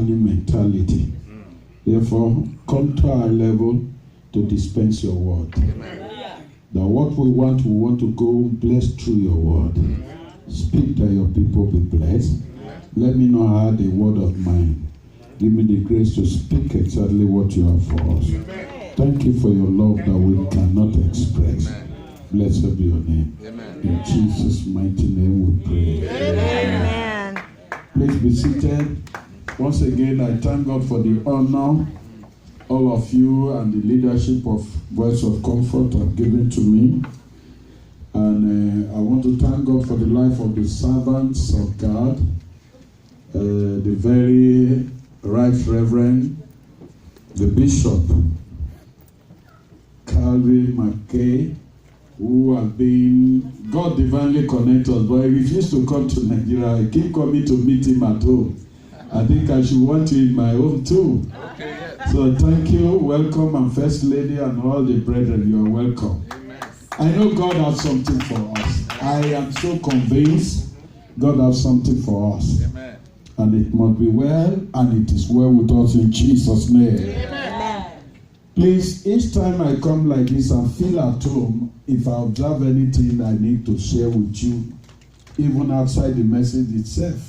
understanding mentality. Therefore, come to our level to dispense your word. That what we want to go blessed through your word. Speak that your people be blessed. Let me know how the word of mine. Give me the grace to speak exactly what you have for us. Thank you for your love that we cannot express. Blessed be your name. In Jesus' mighty name we pray. Amen. Please be seated. Once again, I thank God for the honor all of you and the leadership of Voice of Comfort have given to me. And I want to thank God for the life of the servants of God, the very Right Reverend, the Bishop, Calvin McKay, who have been, God divinely connected us, but he refused to come to Nigeria. I keep coming to meet him at home. I think I should want you in my home too. Okay, yes. So thank you, welcome, and First Lady and all the brethren, you are welcome. Amen. I know God has something for us. I am so convinced God has something for us. Amen. And it must be well, and it is well with us in Jesus' name. Amen. Please, each time I come like this and feel at home, if I observe anything I need to share with you, even outside the message itself.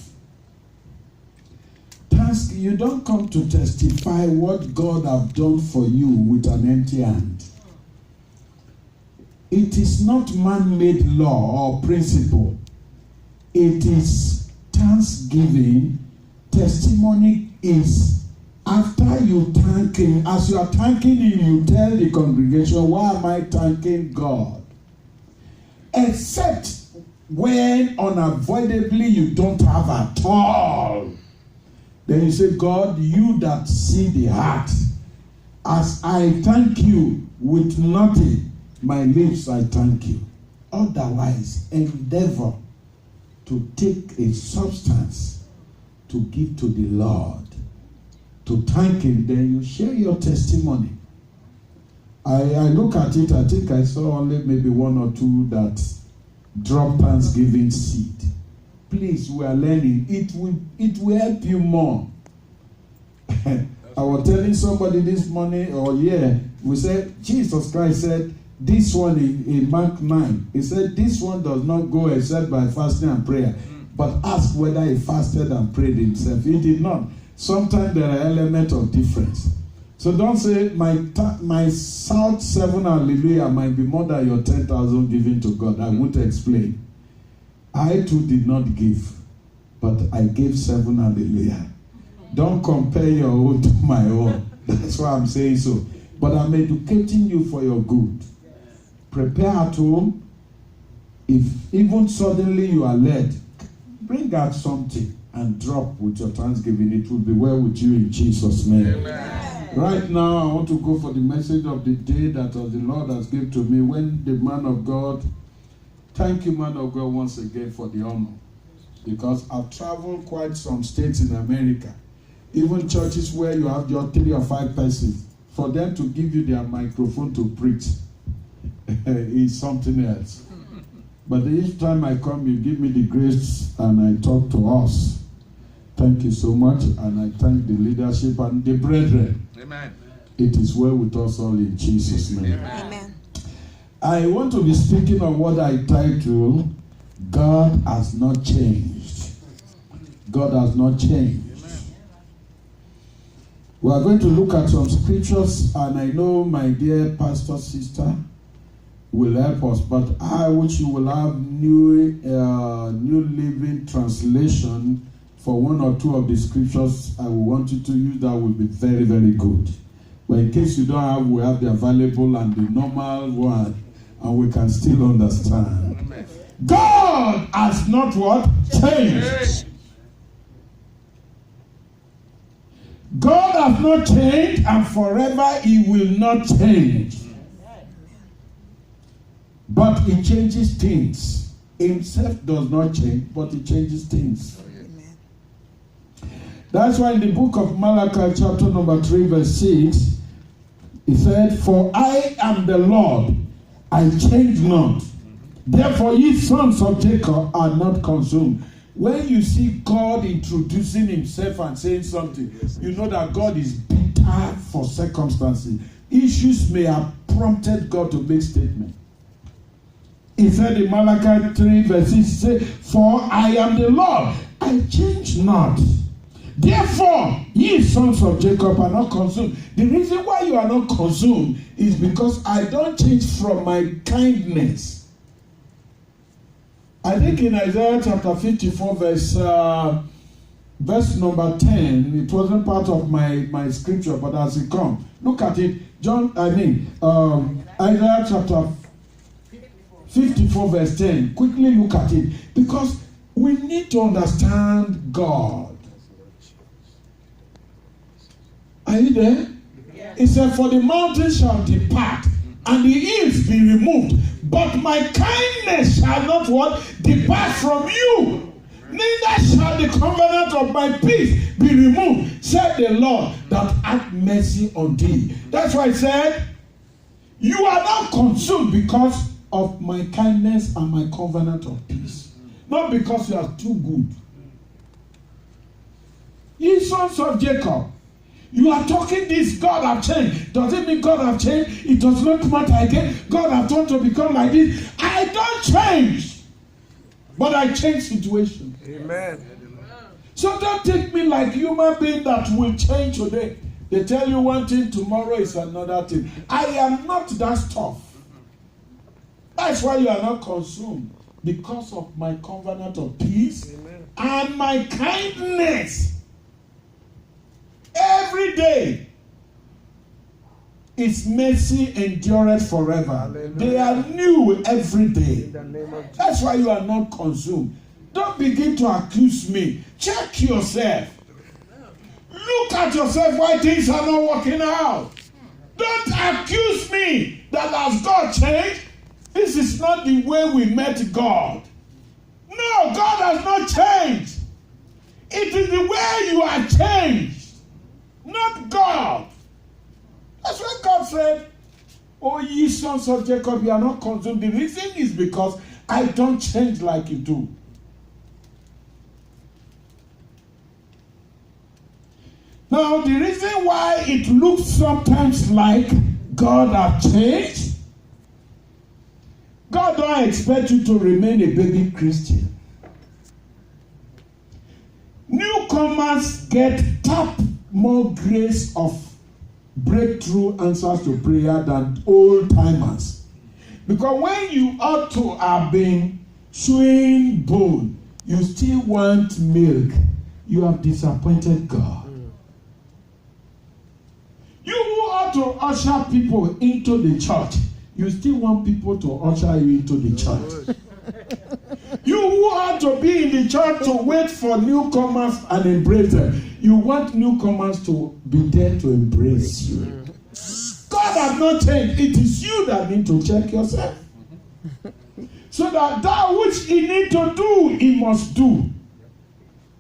You don't come to testify what God have done for you with an empty hand. It is not man-made law or principle. It is thanksgiving. Testimony is after you thank him. As you are thanking him, you tell the congregation, why am I thanking God? Except when unavoidably you don't have at all. Then you say, God, you that see the heart, as I thank you with nothing, my lips I thank you. Otherwise, endeavor to take a substance to give to the Lord, to thank him, then you share your testimony. I look at it, I think I saw only maybe one or two that drop thanksgiving seed. Please, we are learning. It will help you more. I was telling somebody this morning, we said, Jesus Christ said, this one in Mark 9, he said, this one does not go except by fasting and prayer. But ask whether he fasted and prayed himself. He did not. Sometimes there are elements of difference. So don't say, my South 7 hallelujah might be more than your 10,000 given to God. I won't explain. I too did not give, but I gave 7 hallelujah. Don't compare your own to my own. That's why I'm saying so. But I'm educating you for your good. Prepare at home. If even suddenly you are led, bring out something and drop with your thanksgiving. It will be well with you in Jesus' name. Amen. Right now, I want to go for the message of the day that the Lord has given to me. When the man of God, thank you, man of God, once again for the honor. Because I've traveled quite some states in America. Even churches where you have your 3 or 5 persons. For them to give you their microphone to preach is something else. But each time I come, you give me the grace and I talk to us. Thank you so much. And I thank the leadership and the brethren. Amen. It is well with us all in Jesus' name. Amen. I want to be speaking on what I title, God has not changed. God has not changed. We are going to look at some scriptures, and I know my dear pastor sister will help us, but I wish you will have New Living Translation for 1 or 2 of the scriptures I will want you to use. That will be very, very good. But in case you don't have, we have the available and the normal one, and we can still understand. Amen. God has not what? Changed. God has not changed, and forever he will not change. But he changes things. Himself does not change, but he changes things. That's why in the book of Malachi, chapter number 3, verse 6, he said, for I am the Lord, I change not. Therefore ye sons of Jacob are not consumed. when you see God introducing himself and saying something, you know that God is bitter for circumstances. Issues may have prompted God to make statement. He said in Malachi 3 verse 6, he said, for I am the Lord, I change not. Therefore, ye sons of Jacob are not consumed. The reason why you are not consumed is because I don't change from my kindness. I think in Isaiah chapter 54 verse number 10, it wasn't part of my scripture, but as it comes, look at it. Isaiah chapter 54 verse 10. Quickly look at it, because we need to understand God. Are you there? Yeah. It said, for the mountains shall depart, and the hills be removed, but my kindness shall not what? Depart from you. Neither shall the covenant of my peace be removed, said the Lord that hath mercy on thee. That's why I said, you are not consumed because of my kindness and my covenant of peace. Not because you are too good. Ye sons of Jacob, you are talking this, God have changed. Does it mean God have changed? It does not matter again. God have turned to become like this. I don't change, but I change situation. Amen. So don't take me like human being that will change today. They tell you one thing, tomorrow is another thing. I am not that stuff. That's why you are not consumed, because of my covenant of peace. Amen. And my kindness. Every day, His mercy endureth forever. Hallelujah. They are new every day. That's why you are not consumed. Don't begin to accuse me. Check yourself. Look at yourself why things are not working out. Don't accuse me that has God changed. This is not the way we met God. No, God has not changed. It is the way you are changed. Not God. That's why God said, oh, ye sons of Jacob, you are not consumed. The reason is because I don't change like you do. Now, the reason why it looks sometimes like God has changed, God don't expect you to remain a baby Christian. Newcomers get more grace of breakthrough answers to prayer than old timers. Because when you ought to have been chewing bone, you still want milk, you have disappointed God. You who ought to usher people into the church, you still want people to usher you into the church. You who ought to be in the church to wait for newcomers and embrace them, you want newcomers to be there to embrace you. God has not changed. It is you that need to check yourself. So that which He need to do, He must do.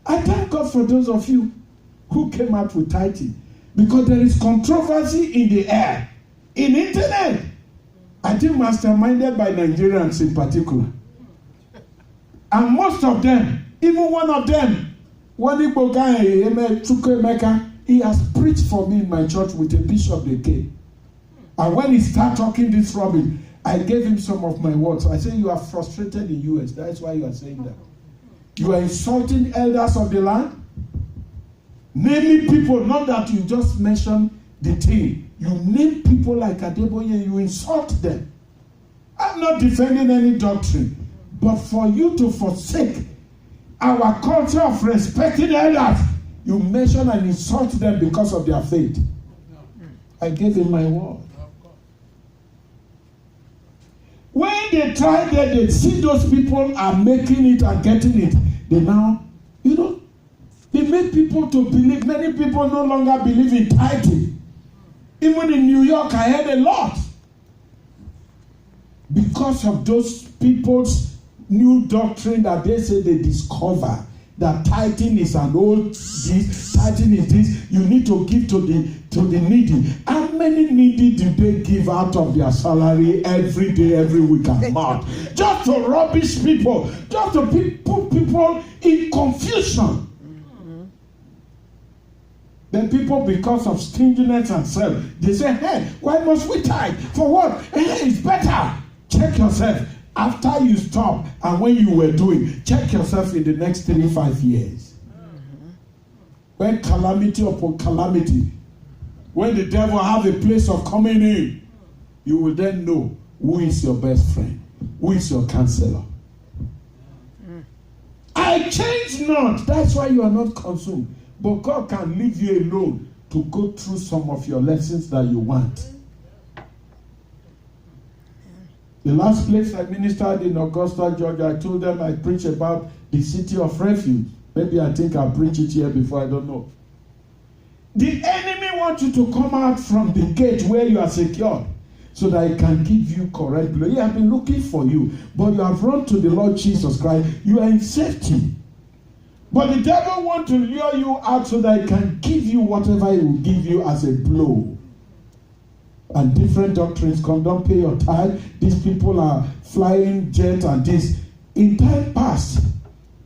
I thank God for those of you who came out with tithing, because there is controversy in the air. In internet, I think masterminded by Nigerians in particular. And most of them, even one of them, Igbo guy, he has preached for me in my church with a bishop they came. And when he started talking this rubbish, I gave him some of my words. I said, you are frustrated in the US. That's why you are saying that. You are insulting elders of the land. Naming people, not that you just mention the thing. You name people like Adeboye and you insult them. I'm not defending any doctrine. But for you to forsake our culture of respecting elders, you mention and insult them because of their faith. I gave him my word. When they try that, they see those people are making it and getting it. They now, they make people to believe. Many people no longer believe in tithing. Even in New York, I heard a lot. Because of those people's new doctrine that they say they discover. that tithing is an old this, tithing is this. You need to give to the needy. How many needy do they give out of their salary every day, every week and month? Just to rubbish people, just to put people in confusion. Then people, because of stinginess and self, they say, hey, why must we tithe? For what? Hey, it's better. Check yourself. After you stop and when you were doing, check yourself in the next 3-5 years. When calamity upon calamity, when the devil have a place of coming in, you will then know who is your best friend, who is your counselor. I change not. That's why you are not consumed. But God can leave you alone to go through some of your lessons that you want. The last place I ministered in Augusta, Georgia, I told them I preach about the city of refuge. Maybe I think I'll preach it here before, I don't know. The enemy wants you to come out from the gate where you are secured so that he can give you correct blow. He has been looking for you, but you have run to the Lord Jesus Christ. You are in safety. But the devil wants to lure you out so that he can give you whatever he will give you as a blow. And different doctrines come, don't pay your tithe. These people are flying jet and this. In time past,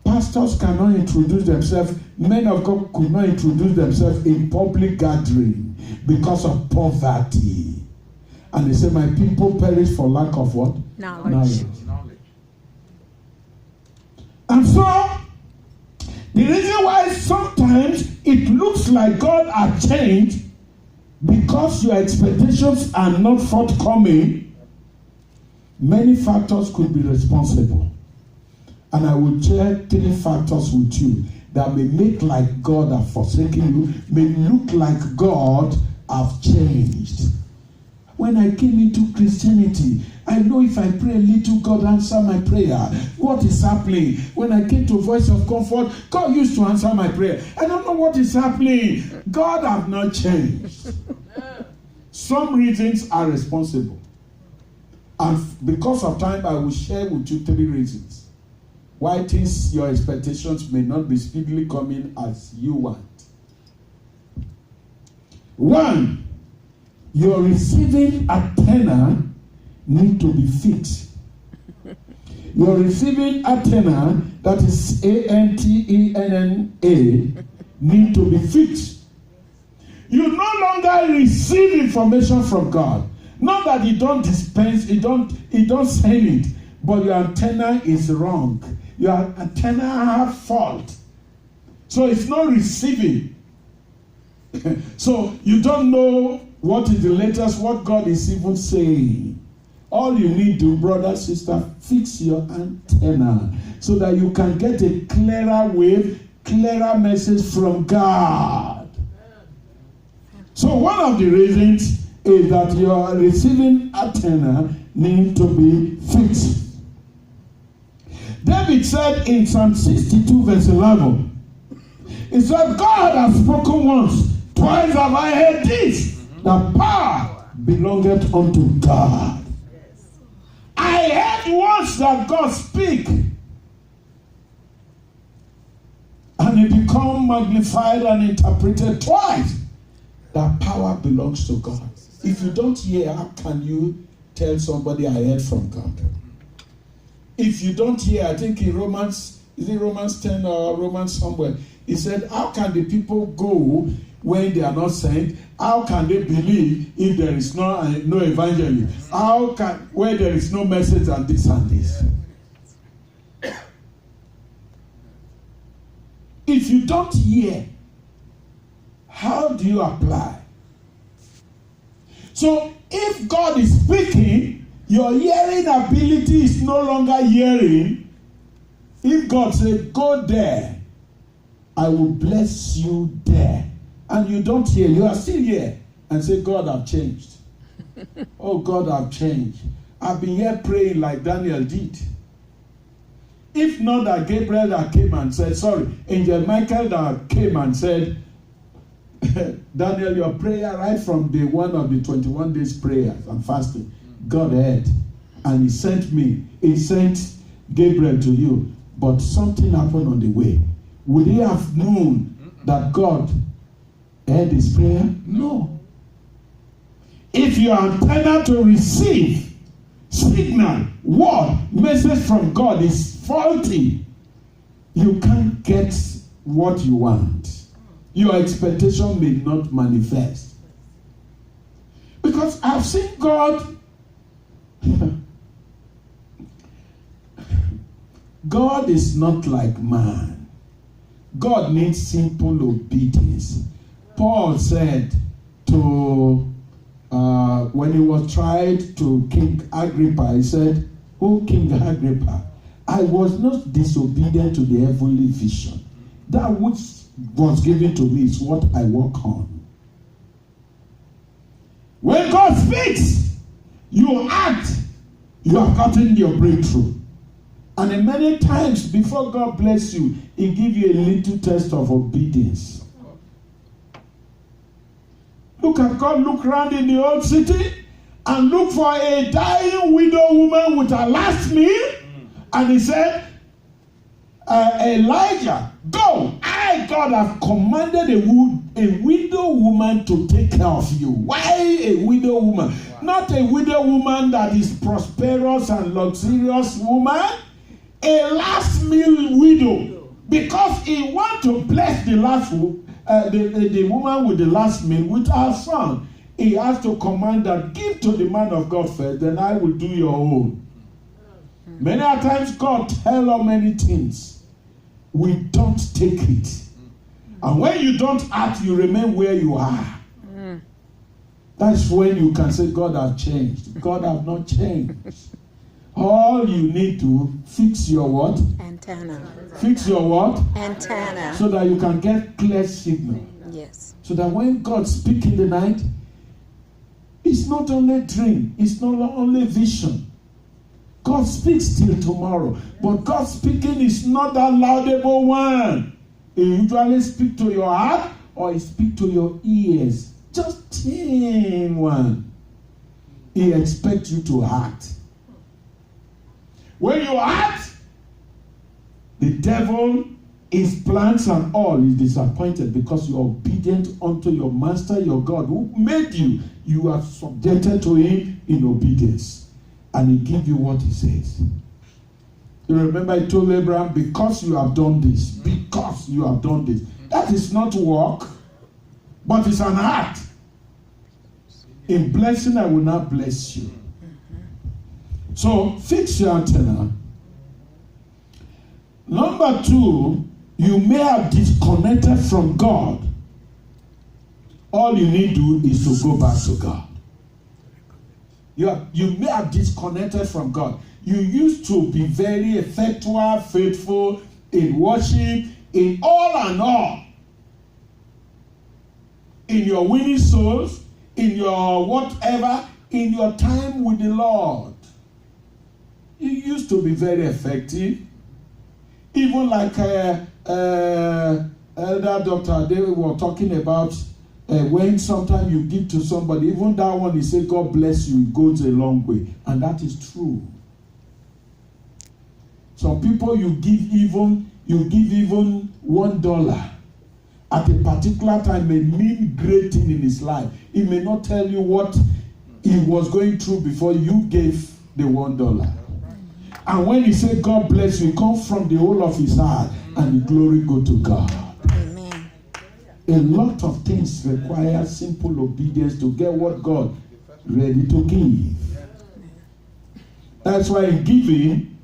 pastors cannot introduce themselves. Men of God could not introduce themselves in public gathering because of poverty. And they say, my people perish for lack of what? Knowledge. And so, the reason why sometimes it looks like God has changed because your expectations are not forthcoming, many factors could be responsible. And I will share 3 factors with you that may make like God have forsaken you, may look like God have changed. When I came into Christianity, I know if I pray a little, God answer my prayer. What is happening? When I came to Voice of Comfort, God used to answer my prayer. I don't know what is happening. God have not changed. Some reasons are responsible. And because of time, I will share with you 3 reasons why things, your expectations may not be speedily coming as you want. 1, your receiving antenna need to be fixed. Your receiving antenna, that is antenna, need to be fixed. You no longer receive information from God. Not that He don't dispense, He don't send it, but your antenna is wrong. Your antenna have fault, so it's not receiving. So you don't know what is the latest, what God is even saying. All you need to, brother, sister, fix your antenna so that you can get a clearer wave, clearer message from God. So one of the reasons is that your receiving antenna needs to be fixed. David said in Psalm 62 verse 11, he said, God has spoken once, twice have I heard this, the power belongeth unto God. I heard once that God speak, and it become magnified and interpreted twice. That power belongs to God. If you don't hear, how can you tell somebody I heard from God? If you don't hear, I think in Romans, is it Romans 10 or Romans somewhere? He said, how can the people go when they are not sent? How can they believe if there is no evangelist? How can, where there is no message and this and this? If you don't hear, how do you apply? So if God is speaking, your hearing ability is no longer hearing. If God said, go there, I will bless you there, and you don't hear, you are still here, and say, God, I've changed. Oh, God, I've changed. I've been here praying like Daniel did. If not that Gabriel that came and said, Angel Michael that came and said, Daniel, your prayer right from day 1 of the 21 days prayers and fasting, God heard, and He sent Gabriel to you, but something happened on the way. would he have known that God heard his prayer? No. If your antenna to receive signal, word, message from God is faulty, you can't get what you want. Your expectation may not manifest. Because I've seen God. God is not like man. God needs simple obedience. Paul said to when he was tried to King Agrippa, he said, "O King Agrippa, I was not disobedient to the heavenly vision. That which was given to me is what I work on." When God speaks, you act, you have gotten your breakthrough. And in many times before God bless you, He gives you a little test of obedience. Look at God, look around in the old city and look for a dying widow woman with her last meal. And He said, Elijah, go. I, God, have commanded a widow woman to take care of you. Why a widow woman? Wow. Not a widow woman that is prosperous and luxurious woman. A last meal widow. Because He wants to bless the last the woman with the last meal with her son. He has to command that, give to the man of God first, then I will do your own. Many a times God tells us many things. We don't take it. And when you don't act, you remain where you are. That's when you can say, God has changed. God has not changed. All you need to fix your what? Antenna. Fix your what? Antenna. So that you can get clear signal. Yes. So that when God speaks in the night, it's not only dream, it's not only vision. God speaks till tomorrow. But God speaking is not that laudable one. He usually speaks to your heart or He speaks to your ears. Just thin one. He expects you to act. When you act, the devil, his plans and all is disappointed because you are obedient unto your master, your God, who made you. You are subjected to Him in obedience. And He gives you what He says. You remember He told Abraham, because you have done this, because you have done this. That is not work, but it's an act. In blessing, I will not bless you. So, fix your antenna. Number 2, you may have disconnected from God. All you need to do is to go back to God. You may have disconnected from God. You used to be very effectual, faithful in worship, in all and all. In your winning souls, in your whatever, in your time with the Lord. You used to be very effective. Even like Elder Dr. they were talking about when sometimes you give to somebody, even that one, he said, God bless you, it goes a long way. And that is true. Some people you give even $1 at a particular time may mean great thing in his life. He may not tell you what he was going through before you gave the $1. And when he said, God bless you, it comes from the whole of his heart, and the glory go to God. Amen. A lot of things require simple obedience to get what God ready to give. That's why in giving,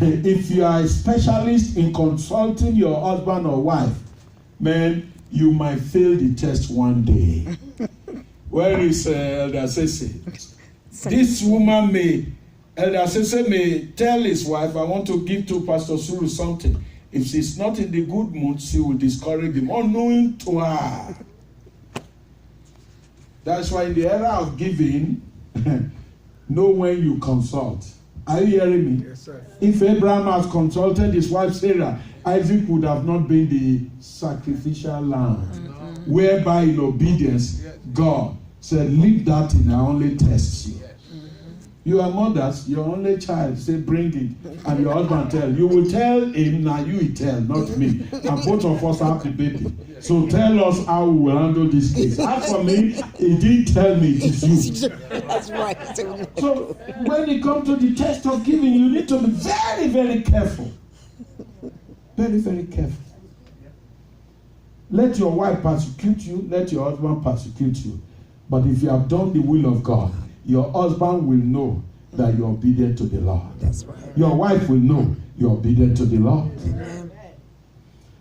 if you are a specialist in consulting your husband or wife, man, you might fail the test one day. Where is Elder Sese? This woman may, Elder Sese may tell his wife, I want to give to Pastor Suru something. If she's not in the good mood, she will discourage him, unknowing to her. That's why in the era of giving, know when you consult. Are you hearing me? Yes, sir. If Abraham has consulted his wife Sarah, Isaac would have not been the sacrificial lamb. Mm-hmm. Whereby in obedience, God said, leave that in, I only test you. Mm-hmm. You are mothers, your only child, say bring it, and your husband tell. You will tell him, now you will tell, not me. And both of us have the baby. So tell us how we will handle this case. As for me, he didn't tell me, it is you. That's right. So when it comes to the test of giving, you need to be very, very careful. Very, very careful. Let your wife persecute you, let your husband persecute you. But if you have done the will of God, your husband will know that you're obedient to the Lord. That's right. Your wife will know you're obedient to the Lord. Amen.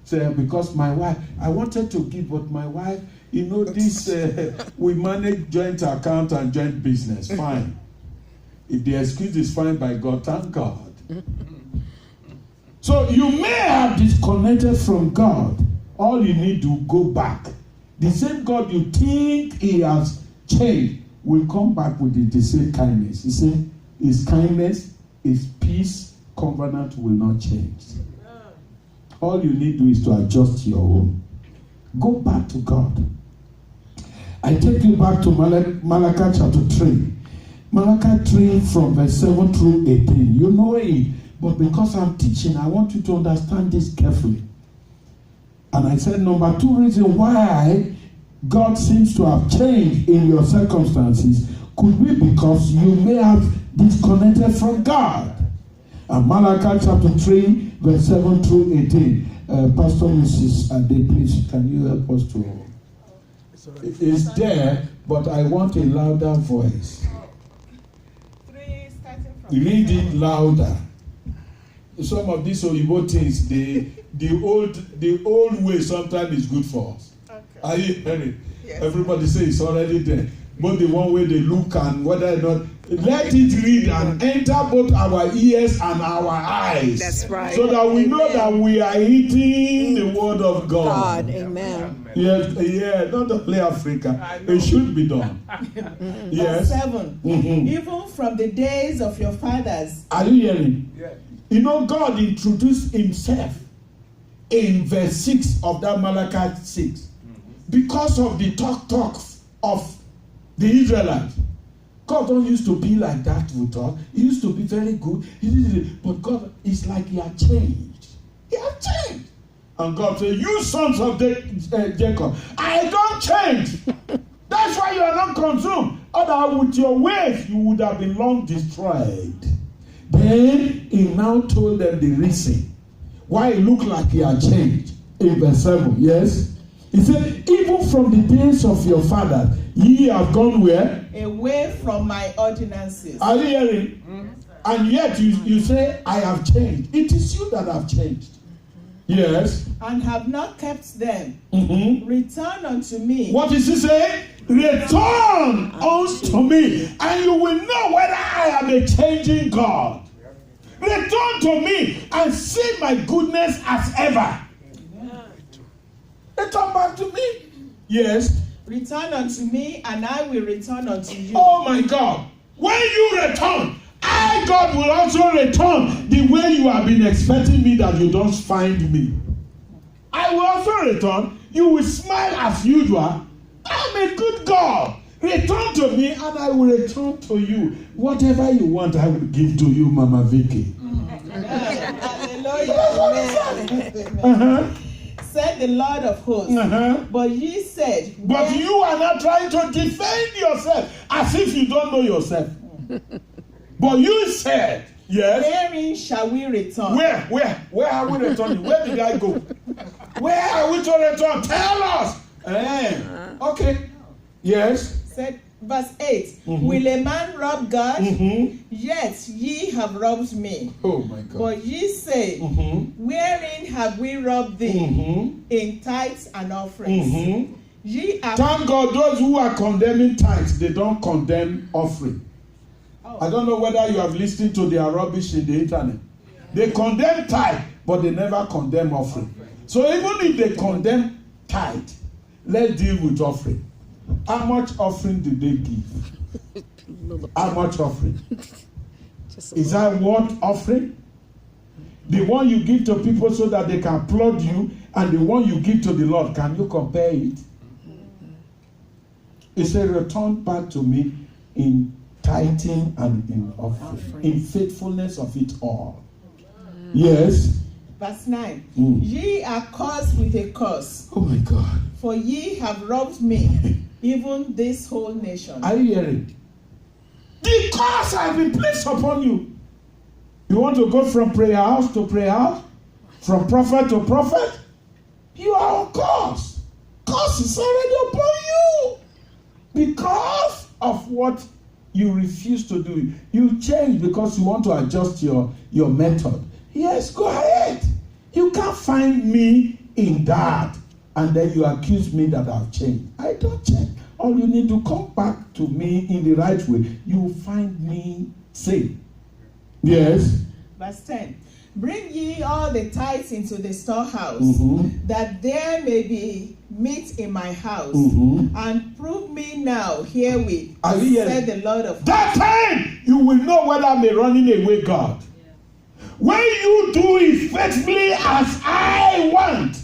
Say, because my wife, I wanted to give, but my wife, you know, this, we manage joint account and joint business. Fine. If the excuse is fine by God, thank God. So you may have disconnected from God. All you need to go back. The same God you think he has changed will come back with the same kindness. He said, his kindness, his peace, covenant will not change. All you need to do is to adjust your own. Go back to God. I take you back to Malachi chapter 3. Malachi 3 from verse 7 through 18. You know it, but because I'm teaching, I want you to understand this carefully. And I said, number 2 reason why God seems to have changed in your circumstances could be because you may have disconnected from God. And Malachi chapter 3, verse 7 through 18. Pastor Mrs. Ade, please, can you help us to... It's there, but I want a louder voice. 3, starting from... Read it louder. Some of these Oyibo things, the old way sometimes is good for us. Okay. Are you hearing? Yes. Everybody say it's already there. Both the one way they look and whether or not. Let it read and enter both our ears and our eyes. That's right. So that we know that we are eating the word of God. God, amen. Yes, yeah, not only Africa. It should be done. Yes. Verse 7. Even from the days of your fathers. Are you hearing? Yes. You know, God introduced himself in verse 6 of that Malachi 6. Because of the talk of the Israelites. God don't used to be like that with us. He used to be very good. But God is like he had changed. He had changed. And God said, you sons of Jacob, I don't change. That's why you are not consumed. Otherwise, with your ways, you would have been long destroyed. Then he now told them the reason why it looked like he had changed. In verse 7, yes? He said, even from the days of your father, ye have gone where? Away from my ordinances. Are you hearing? And yet you say, I have changed. It is you that have changed. Yes. And have not kept them. Return unto me. What is he saying? Return unto me, and you will know whether I am a changing God. Return to me and see my goodness as ever. Return back to me. Yes. Return unto me, and I will return unto you. Oh my God. When you return, I, God, will also return the way you have been expecting me that you don't find me. I will also return. You will smile as usual. I'm a good God. Return to me, and I will return to you. Whatever you want, I will give to you, Mama Vicky. Hallelujah. Said the Lord of hosts. But ye said, but you are not trying to defend yourself as if you don't know yourself. But you said, yes. Wherein shall we return? Where are we returning? Where did I go? Where are we to return? Tell us. Okay. Yes. Said verse 8. Will a man rob God? Yet ye have robbed me. Oh my God. But ye say, wherein have we robbed thee? In tithes and offerings. Ye are... Thank God, those who are condemning tithes, they don't condemn offering. I don't know whether you have listened to their rubbish in the internet. They condemn tithe, but they never condemn offering. So even if they condemn tithe, let's deal with offering. How much offering do they give? How much offering? Is that what offering? The one you give to people so that they can applaud you, and the one you give to the Lord, can you compare it? He said, return back to me in tithing and in offering, in faithfulness of it all. Yes. Verse 9. Ye are cursed with a curse. Oh my God. For ye have robbed me, even this whole nation. Are you hearing? The curse has been placed upon you. You want to go from prayer house to prayer house? From prophet to prophet? You are on curse. Curse is already upon you. Because of what you refuse to do. You change because you want to adjust your method. Yes, go ahead. You can't find me in that. And then you accuse me that I've changed. I don't change. All you need to come back to me in the right way. You will find me safe. Yes. Verse 10. Bring ye all the tithes into the storehouse, that there may be meat in my house, and prove me now herewith, said the Lord of hosts. That time you will know whether I'm running away, God. When you do it faithfully as I want,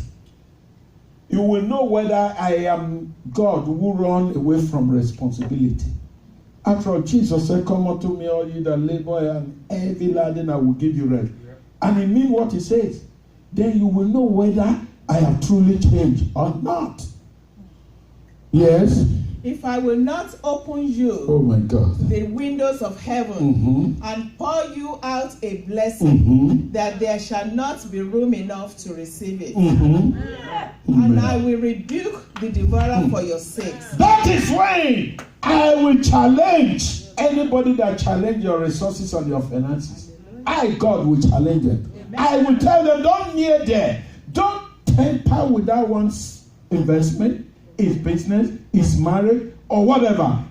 you will know whether I am God who run away from responsibility. After all, Jesus said, come unto me, all ye that labor and heavy laden, I will give you rest. And he means what he says. Then you will know whether I have truly changed or not. Yes. If I will not open you, oh my God, the windows of heaven, and pour you out a blessing, that there shall not be room enough to receive it. And I will rebuke the devourer for your sakes. That is when I will challenge anybody that challenge your resources and your finances. I, God, will challenge them. I will tell them, don't near there. Don't tamper with that one's investment, his business, his marriage, or whatever.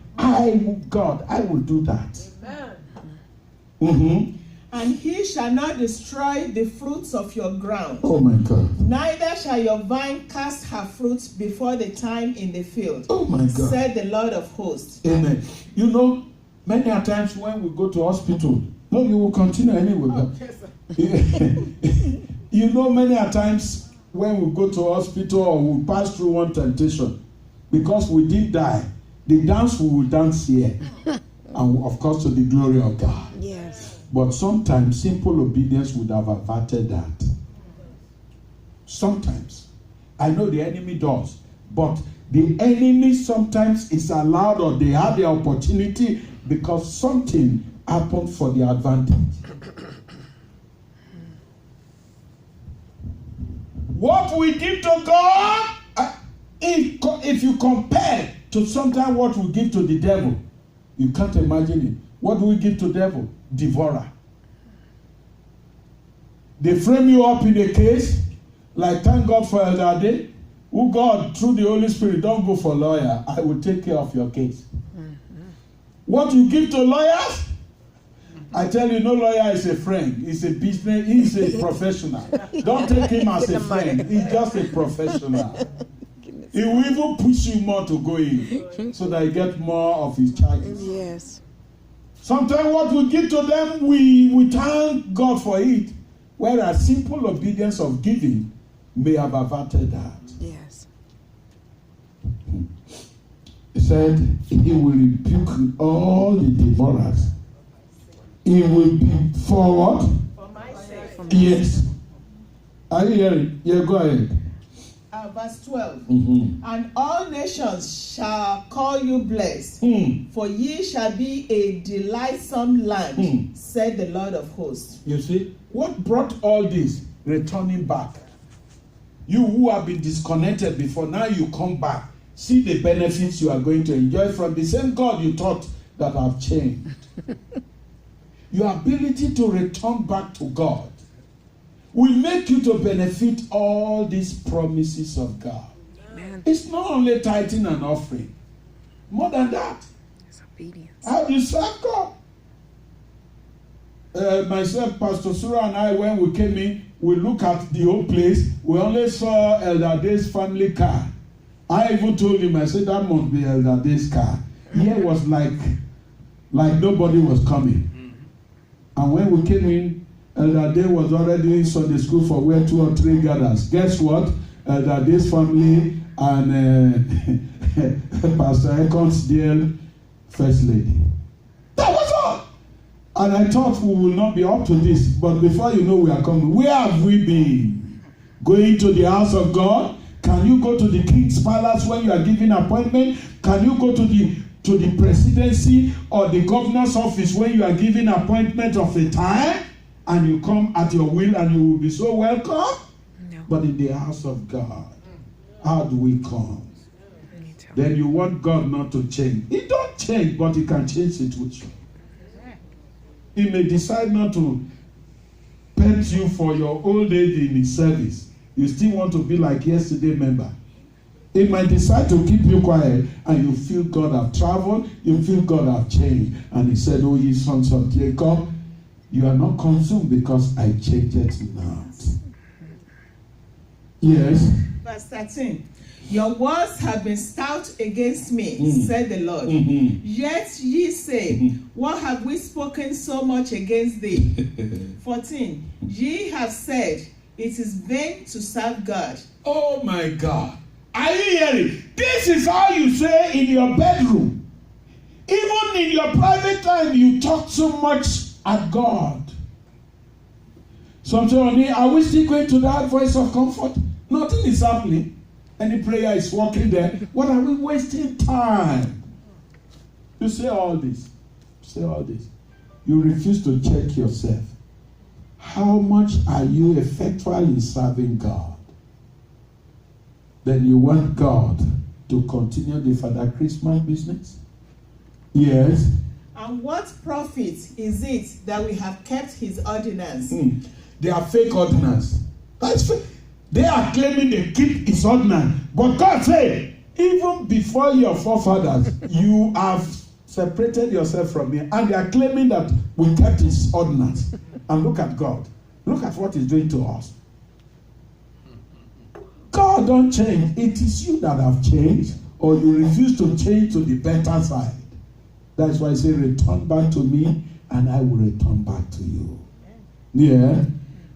God, I will do that. And he shall not destroy the fruits of your ground. Oh my God. Neither shall your vine cast her fruits before the time in the field. Oh my God. Said the Lord of hosts. Amen. You know, many a times when we go to hospital, no, you will continue anyway. But you know, many a times when we go to hospital or we pass through one temptation, because we didn't die, the dance we will dance here, and of course to the glory of God. Yes. But sometimes simple obedience would have averted that. Sometimes. I know the enemy does, but the enemy sometimes is allowed, or they have the opportunity, because something happened for their advantage. What we give to God, if you compare to sometimes what we give to the devil, you can't imagine it. What do we give to the devil? Devourer. They frame you up in a case, like thank God for Elder Ade, who God, through the Holy Spirit, don't go for lawyer. I will take care of your case. What you give to lawyers, I tell you, no lawyer is a friend. He's a business. He's a professional. Don't take him as a friend. He's just a professional. He will even push you more to go in, so that you get more of his charges. Yes. Sometimes what we give to them, we thank God for it. Whereas simple obedience of giving may have averted that. Yes. He said, he will rebuke all the devourers. He will be for what? For my sake. Yes. Are you hearing? Yeah, go ahead. Verse 12. And all nations shall call you blessed, for ye shall be a delightsome land, said the Lord of hosts. You see, what brought all this? Returning back. You who have been disconnected before, now you come back. See the benefits you are going to enjoy from the same God you thought that have changed. Your ability to return back to God will make you to benefit all these promises of God. Amen. It's not only tithing and offering. More than that. It's obedience. How do you serve God? Myself, Pastor Surah and I, when we came in, we look at the whole place. We only saw Elder Dade's family car. I even told him, I said, that must be Elder Dade's car. Here was like nobody was coming. And when we came in, Elder Dade was already in Sunday school for where 2 or 3 gathers. Guess what? Elder Dade's family and Pastor Econ's dear First Lady. And I thought we will not be up to this, but before you know we are coming. Where have we been? Going to the house of God? Can you go to the king's palace when you are given appointment? Can you go to the presidency or the governor's office when you are given appointment of a time? And you come at your will and you will be so welcome? No. But in the house of God, how do we come? Me too. Then you want God not to change. He don't change, but he can change situation. He may decide not to pet you for your old age in his service. You still want to be like yesterday member. He might decide to keep you quiet and you feel God have traveled, you feel God have changed. And he said, "Oh, ye sons of Jacob, you are not consumed because I changed it not." Yes. Verse 13. Your words have been stout against me, said the Lord. Yet ye say, what have we spoken so much against thee? 14. Ye have said, it is vain to serve God. Oh my God. Are you hearing? This is how you say in your bedroom. Even in your private time, you talk so much at God. Some say, are we still going to that voice of comfort? Nothing is happening. Any prayer is working there. What are we wasting time? You say all this. Say all this. You refuse to check yourself. How much are you effectually serving God? Then you want God to continue the Father Christmas business? Yes. And what profit is it that we have kept his ordinance? They are fake ordinance. That's fake. They are claiming they keep his ordinance. But God said, even before your forefathers, you have separated yourself from me. And they are claiming that we kept his ordinance. And look at God. Look at what he's doing to us. God don't change. It is you that have changed, or you refuse to change to the better side. That's why I say, return back to me, and I will return back to you. Yeah.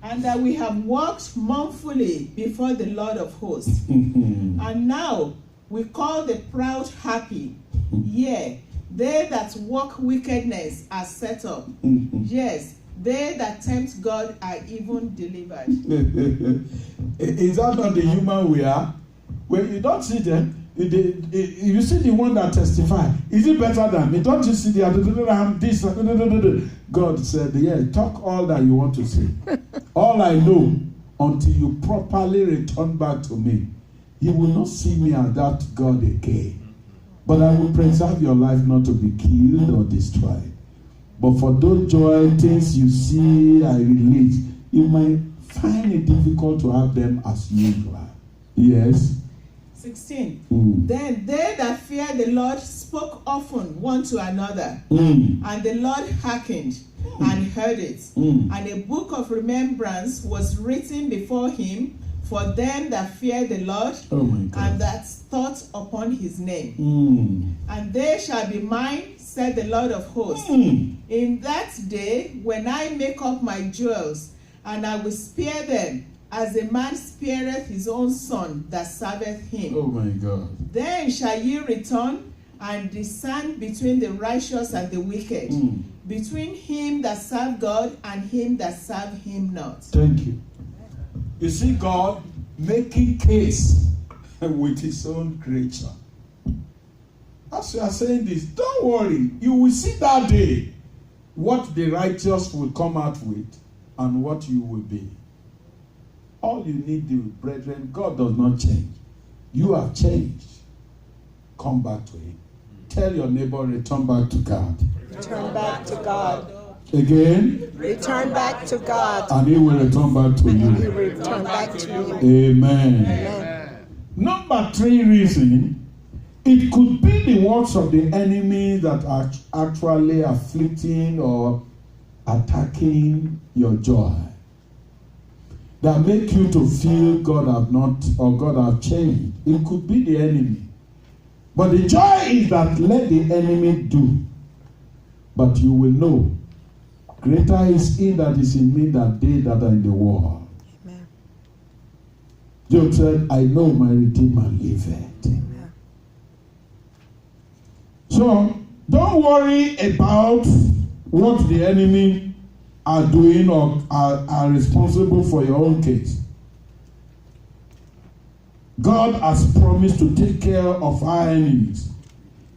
And that we have walked mournfully before the Lord of hosts. And now we call the proud happy. Yea, they that walk wickedness are set up. Yes, they that tempt God are even delivered. Is that not the human we are? When you don't see them, you see the one that testify. Is it better than me? Don't you see the I'm this? God said, yeah, talk all that you want to say. All I know, until you properly return back to me, you will not see me as that God again. But I will preserve your life not to be killed or destroyed. But for those joy things you see I release, you might find it difficult to have them as usual. Yes. 16. Then they that fear the Lord spoke often one to another, and the Lord hearkened and heard it. And a book of remembrance was written before him for them that fear the Lord, and that thought upon his name. And they shall be mine, said the Lord of hosts, in that day when I make up my jewels, and I will spare them, as a man spareth his own son that serveth him. Oh my God. Then shall ye return and discern between the righteous and the wicked, between him that serve God and him that serve him not. Thank you. You see God making case with his own creature. As you are saying this, don't worry. You will see that day what the righteous will come out with and what you will be. All you need to do, brethren, God does not change. You have changed. Come back to him. Tell your neighbor, return back to God. Return back to God. Again. Return back to God. And he will return back to He you. will return back to you. Amen. Amen. Number 3 reason, it could be the works of the enemy that are actually afflicting or attacking your joy, that make you to feel God have not or God have changed. It could be the enemy. But the joy is that let the enemy do. But you will know, greater is he that is in me than they that are in the world. Amen. Job said, I know my Redeemer liveth. Amen. So, don't worry about what the enemy are doing or are responsible for your own case. God has promised to take care of our enemies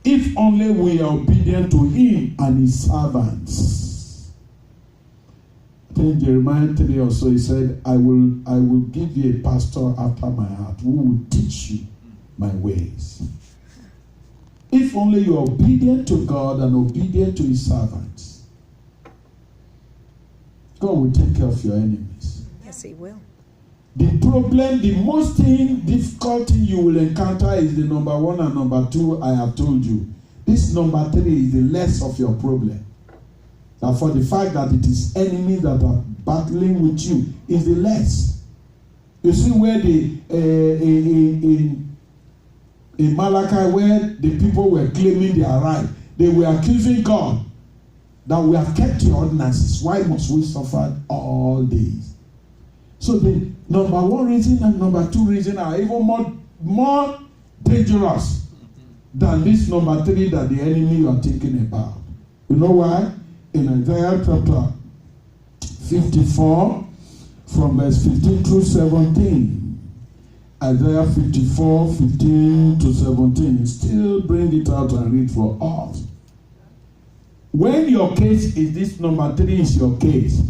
if only we are obedient to him and his servants. I think Jeremiah 3 or so, he said, I will give you a pastor after my heart who will teach you my ways. If only you are obedient to God and obedient to his servants, God will take care of your enemies. Yes, he will. The problem, the most difficult thing you will encounter is the number 1 and number 2 I have told you. This number 3 is the less of your problem. And for the fact that it is enemies that are battling with you is the less. You see where in Malachi, where the people were claiming their right, they were accusing God that we have kept your ordinances. Why must we suffer all days? So the number 1 reason and number 2 reason are even more dangerous than this number 3 that the enemy you are thinking about. You know why? In Isaiah chapter 54, from verse 15 through 17. Isaiah 54, 15 to 17. Still bring it out and read for us. When your case is this number 3 is your case,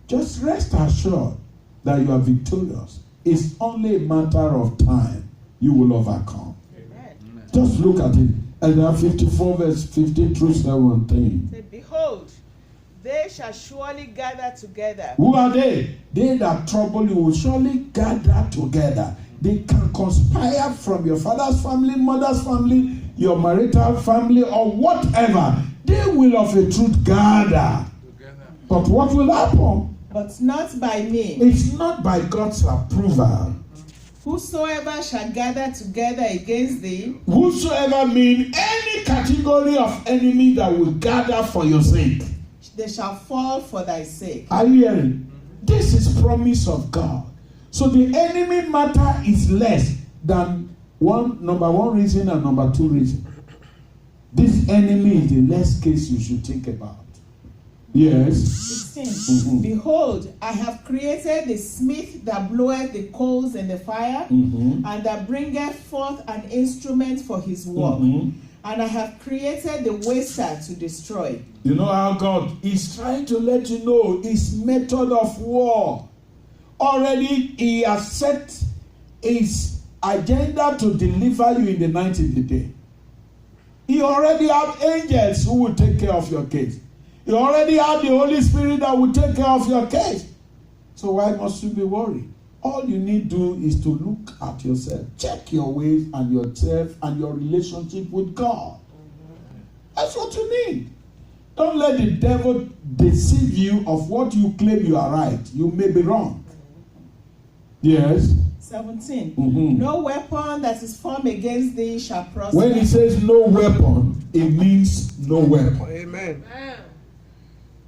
just rest assured that you are victorious. It's only a matter of time you will overcome. Amen. Just look at it. Isaiah 54 verse 15 through 17. Say, behold, they shall surely gather together. Who are they? They that trouble you will surely gather together. They can conspire from your father's family, mother's family, your marital family, or whatever. They will of a truth gather. Together. But what will happen? But not by me. It's not by God's approval. Whosoever shall gather together against thee. Whosoever mean any category of enemy that will gather for your sake. They shall fall for thy sake. Are you hearing? This is promise of God. So the enemy matter is less than number 1 reason and number 2 reason. This enemy is the less case you should think about. Yes. 16. Mm-hmm. Behold, I have created the smith that bloweth the coals in the fire, and that bringeth forth an instrument for his work. And I have created the waster to destroy. You know how God is trying to let you know his method of war. Already he has set his agenda to deliver you in the night and the day. He already have angels who will take care of your case. You already have the Holy Spirit that will take care of your case. So why must you be worried? All you need to do is to look at yourself. Check your ways and yourself and your relationship with God. That's what you need. Don't let the devil deceive you of what you claim you are right. You may be wrong. Yes. 17. No weapon that is formed against thee shall prosper. When he says no weapon, it means no weapon. Amen.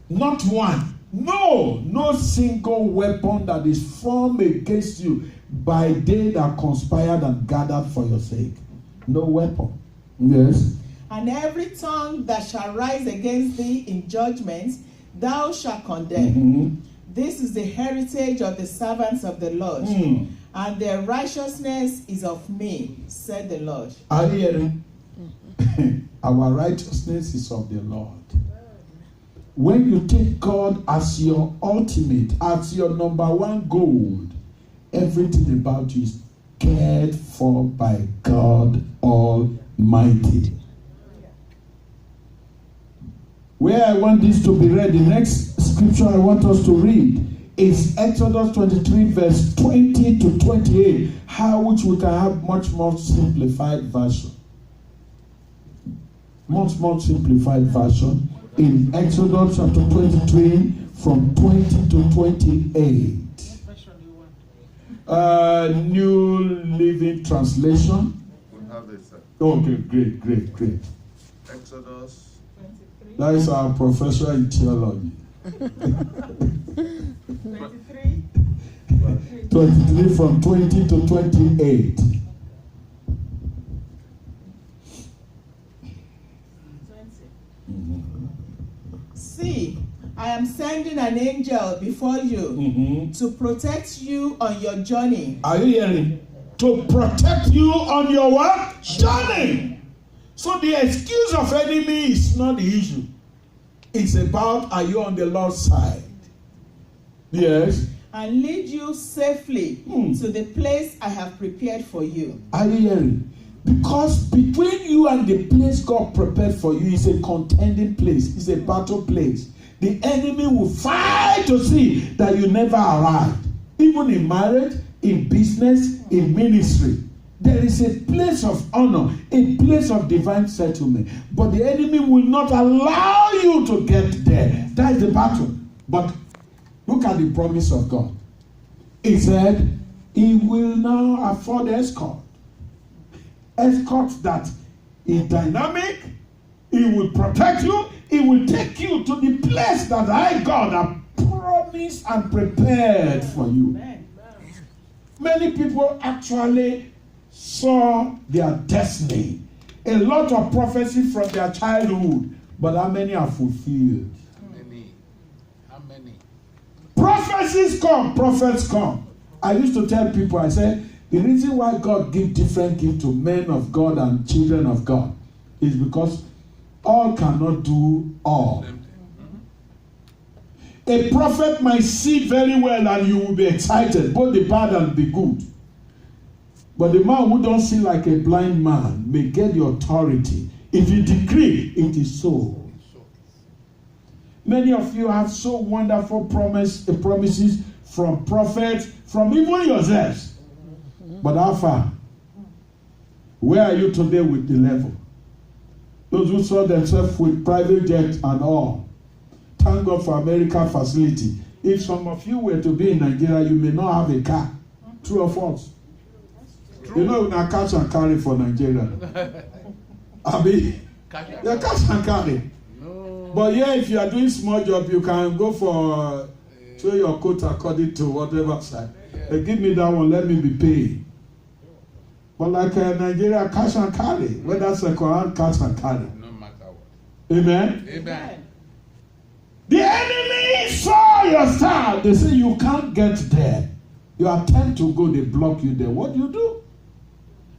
Not one. No single weapon that is formed against you by they that conspired and gathered for your sake. No weapon. Yes. And every tongue that shall rise against thee in judgment, thou shalt condemn. This is the heritage of the servants of the Lord, and their righteousness is of me, said the Lord. Are you hearing? Our righteousness is of the Lord. When you take God as your ultimate, as your number 1 goal, everything about you is cared for by God Almighty. Where I want this to be read, the next scripture I want us to read is Exodus 23 verse 20 to 28, which we can have much more simplified version. Much more simplified version in Exodus chapter 23 from 20 to 28. New Living Translation. We'll have it, sir. Okay, great. Exodus. That is our professor in theology. 23 from 20 to 28. 20. See, I am sending an angel before you to protect you on your journey. Are you hearing? To protect you on your what? Journey. So the excuse of enemy is not the issue. It's about, are you on the Lord's side? Yes. And lead you safely to the place I have prepared for you. Are you hearing? Because between you and the place God prepared for you is a contending place. It's a battle place. The enemy will fight to see that you never arrive. Even in marriage, in business, in ministry. There is a place of honor, a place of divine settlement. But the enemy will not allow you to get there. That is the battle. But look at the promise of God. He said, he will now afford escort. Escort that is dynamic. He will protect you. He will take you to the place that I, God, have promised and prepared for you. Amen. Many people actually saw their destiny. A lot of prophecy from their childhood. But how many are fulfilled? How many? Prophecies come, prophets come. I used to tell people, I said, the reason why God gives different gifts to men of God and children of God is because all cannot do all. A prophet might see very well and you will be excited, both the bad and the good. But the man who don't see like a blind man may get the authority. If you decree, it is so. Many of you have so wonderful promises from prophets, from even yourselves. But how far? Where are you today with the level? Those who saw themselves with private jet and all. Thank God for American facility. If some of you were to be in Nigeria, you may not have a car. True or false? True. You know, na cash and carry for Nigeria. Abi, yeah, cash and carry. No. But yeah, if you are doing small job, you can go for show your coat according to whatever side. They give me that one, let me be paid. But like Nigeria, cash and carry. Whether second hand, cash and carry. No matter what. Amen. Amen. The enemy saw your star. They say you can't get there. You attempt to go, they block you there. What do you do?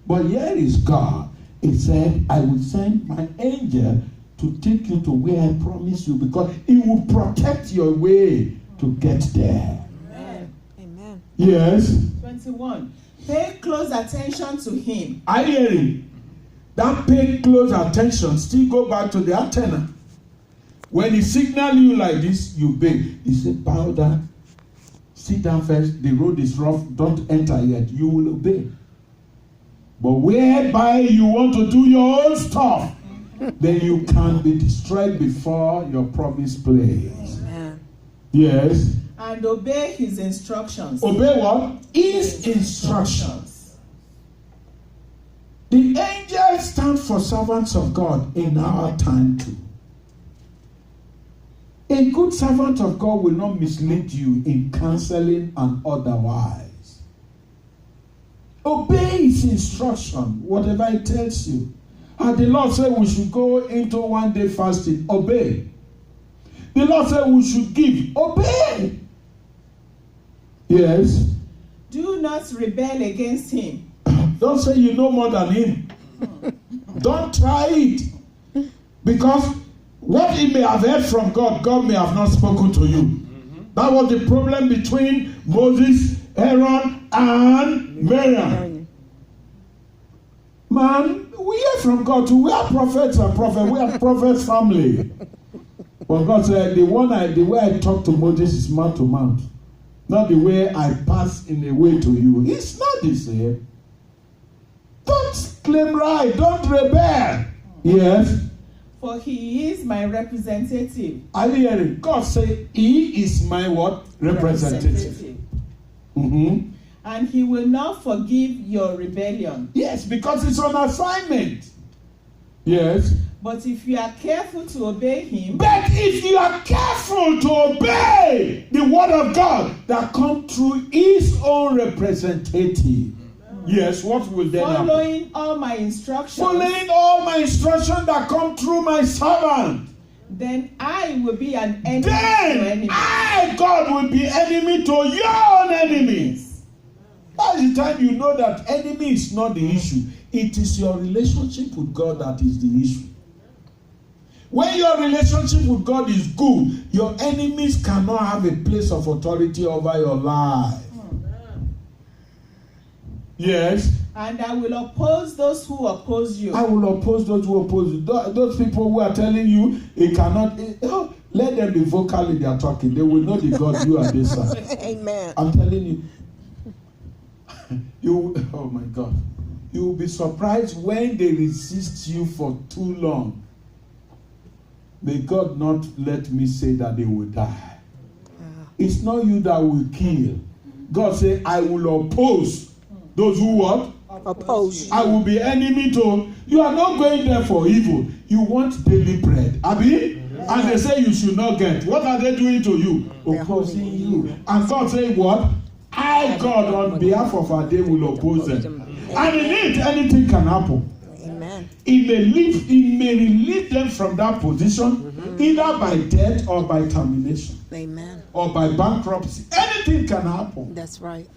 But here is God. He said, I will send my angel to take you to where I promise you, because he will protect your way to get there. Amen. Amen. Yes. 21. Pay close attention to him. I hear him. That pay close attention still go back to the antenna. When he signal you like this, you beg. He said, bow down. Sit down first. The road is rough. Don't enter yet. You will obey. But whereby you want to do your own stuff, then you can be destroyed before your promised place. Amen. Yes. And obey his instructions. Obey what? His instructions. The angels stand for servants of God in our time too. A good servant of God will not mislead you in counseling and otherwise. Obey his instruction, whatever he tells you. And the Lord said we should go into 1 day fasting. Obey. The Lord said we should give. Obey. Yes. Do not rebel against him. Don't say you know more than him. Don't try it. Because what he may have heard from God, God may have not spoken to you. That was the problem between Moses, Aaron, and Miriam. Man, we hear from God too. We are prophets and prophets. We are prophets family. But God said, the way I talk to Moses is mouth to mouth. Not the way I pass in a way to you. It's not the same. Don't claim right. Don't rebel. Yes. For he is my representative. Are you hearing? God say, he is my what? Representative. Mm-hmm. And he will not forgive your rebellion. Yes, because it's on assignment. Yes. But if you are careful to obey him, But if you are careful to obey the word of God that comes through his own representative, yes, what will then happen? following all my instructions, Following all my instructions that come through my servant. then I will be an enemy to Then enemy. I, God, will be enemy to your own enemies. That's the time you know that enemy is not the issue. It is your relationship with God that is the issue. When your relationship with God is good, your enemies cannot have a place of authority over your life. Yes. And I will oppose those who oppose you. I will oppose those who oppose you. Those people who are telling you it cannot. Let them be vocal in their talking. They will know the God you are this side. Amen. I'm telling you. Oh my God. You will be surprised when they resist you for too long. May God not let me say that they will die. It's not you that will kill. God said, I will oppose those who what? Oppose you. I will be enemy to. You are not going there for evil. You want daily bread. Abi? And they say you should not get. What are they doing to you? Opposing you. And God say what? I, God, on behalf of our day will oppose them. And in it, anything can happen. Amen. It may relieve them from that position, either by death or by termination, Amen. or by bankruptcy. Anything can happen. That's right.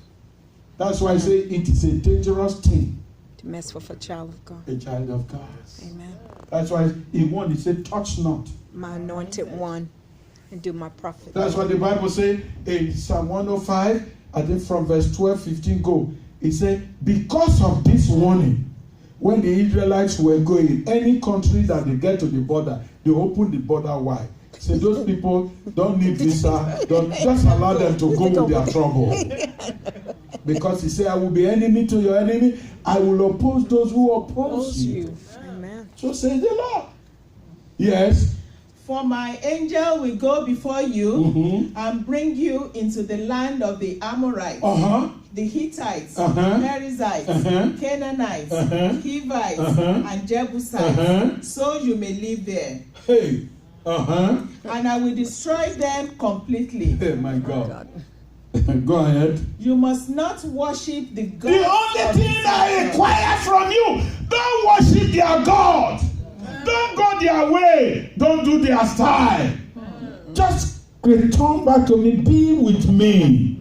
That's why I say it is a dangerous thing, To mess with a child of God. a child of God. Amen. That's why he said, touch not. My anointed one, and do my prophet. That's what the Bible says in Psalm 105, I think from verse 12, 15 go. It said, because of this warning, when the Israelites were going, any country that they get to the border, they open the border wide. So those people don't need visa. Don't just allow them to go with their trouble. Because he said, I will be enemy to your enemy. I will oppose those who oppose you. Amen. So says the Lord. Yes. For my angel will go before you and bring you into the land of the Amorites, the Hittites, Perizzites, Canaanites, Hivites, and Jebusites, so you may live there. Hey. And I will destroy them completely. Hey, my God. Go ahead. You must not worship the gods. The only thing I require from you, don't worship their God. Don't go their way. Don't do their style. Just return back to me. Be with me.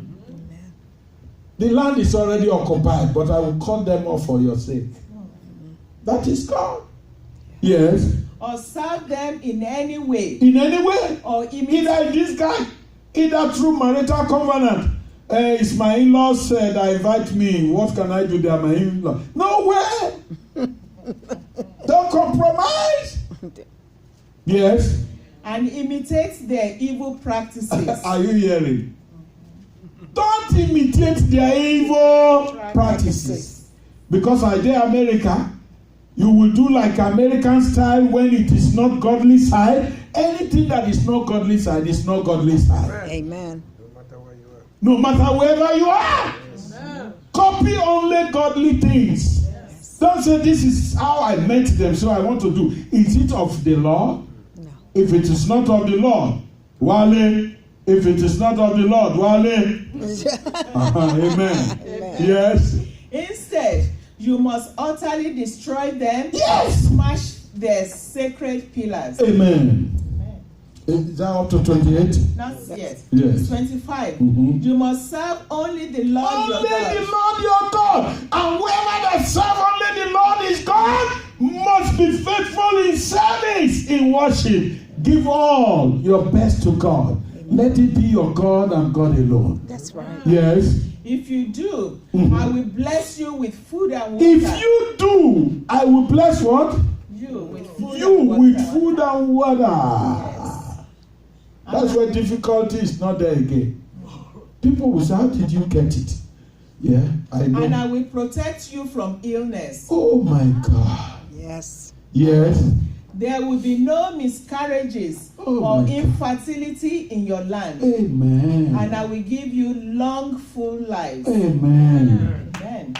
The land is already occupied, but I will cut them off for your sake. That is God. Yes. Or serve them in any way. In any way. Or Either this guy, either through marital covenant. It's my in-laws that invite me. What can I do? They are my in-laws. No way. Don't compromise. Yes. And imitate their evil practices. Are you hearing? Don't imitate their evil practices. Because I dare America, you will do like American style when it is not godly side. Anything that is not godly side is not godly side. Amen. No matter wherever you are. Amen. Copy only godly things. Yes. Don't say this is how I met them, so I want to do. Is it of the Lord? No. If it is not of the Lord, Wale. If it is not of the Lord, Wale. Amen. Amen. Yes. Instead, you must utterly destroy them. Yes. And smash their sacred pillars. Amen. Is that up to 28? Not yet. Yes. 25. You must serve only the Lord your God. Only the Lord your God. And whoever that serve only the Lord is God must be faithful in service, in worship. Give all your best to God. Let it be your God and God alone. That's right. Yes. If you do, I will bless you with food and water. If you do, I will bless what? You with food You and water. with food and water. Yes. That's where difficulty is not there again. People will say, how did you get it? Yeah, I know. And I will protect you from illness. Oh my God. Yes. Yes. There will be no miscarriages or infertility in your land. Amen. And I will give you long, full lives. Amen. Amen.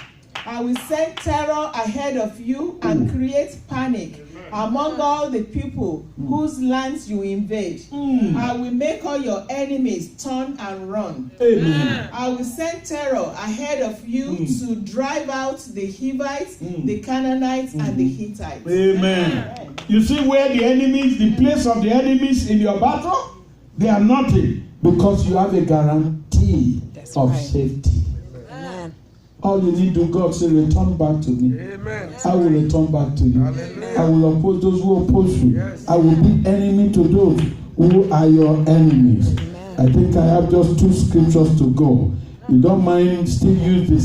I will send terror ahead of you and create panic among all the people whose lands you invade. I will make all your enemies turn and run. Amen. I will send terror ahead of you to drive out the Hivites, the Canaanites, and the Hittites. Amen. You see where the enemies, the place of the enemies in your battle, they are nothing because you have a guarantee That's of right. safety. Amen. All you need to God say, return back to me. Amen. I will return back to you. Hallelujah. I will oppose those who oppose you. Yes. I will be enemy to those who are your enemies. Amen. I think I have just 2 scriptures to go. You don't mind still use the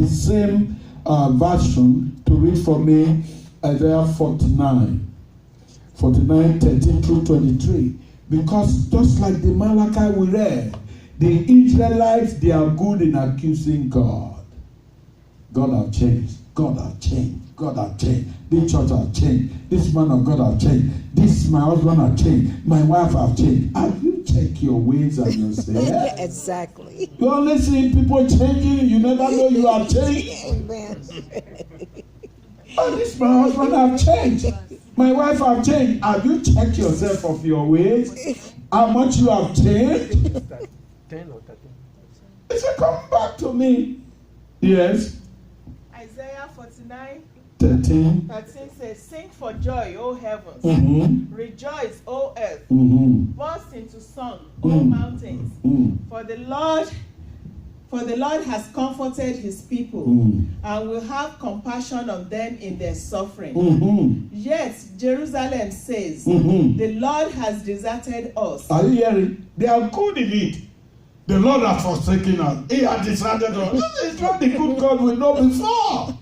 same version to read for me Isaiah 49, 13 through 23. Because just like the Malachi we read, the Israelites, they are good in accusing God. God have changed. God have changed. God have changed. This church have changed. This man of God have changed. This my husband have changed. My wife have changed. Have you checked your ways and yourself? Exactly. You only see people changing. You never know you have changed. Amen. Oh, this my husband have changed. My wife have changed. Have you checked yourself of your ways? How much you have changed? 10 or 13. He said, come back to me. Yes. Isaiah 49, 13. 13 says, "Sing for joy, O heavens. Mm-hmm. Rejoice, O earth. Mm-hmm. Burst into song, O Mm. mountains. For the Lord has comforted his people and will have compassion on them in their suffering. Mm-hmm. Yet Jerusalem says, Mm-hmm. the Lord has deserted us. Are you hearing? They are good in it. The Lord has forsaken us. He has deserted us. This is not the good God we know before.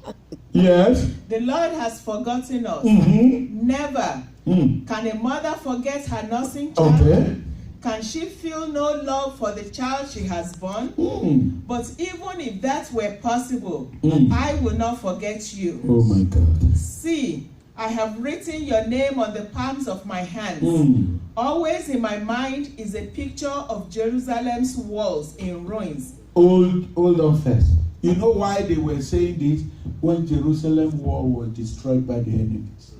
Yes. The Lord has forgotten us. Mm-hmm. Never. Mm. Can a mother forget her nursing child? Okay. Can she feel no love for the child she has born? Mm. But even if that were possible, Mm. I will not forget you. Oh my God. See, I have written your name on the palms of my hands. Mm. Always in my mind is a picture of Jerusalem's walls in ruins. Hold on first. You know why they were saying this when Jerusalem wall was destroyed by the enemies?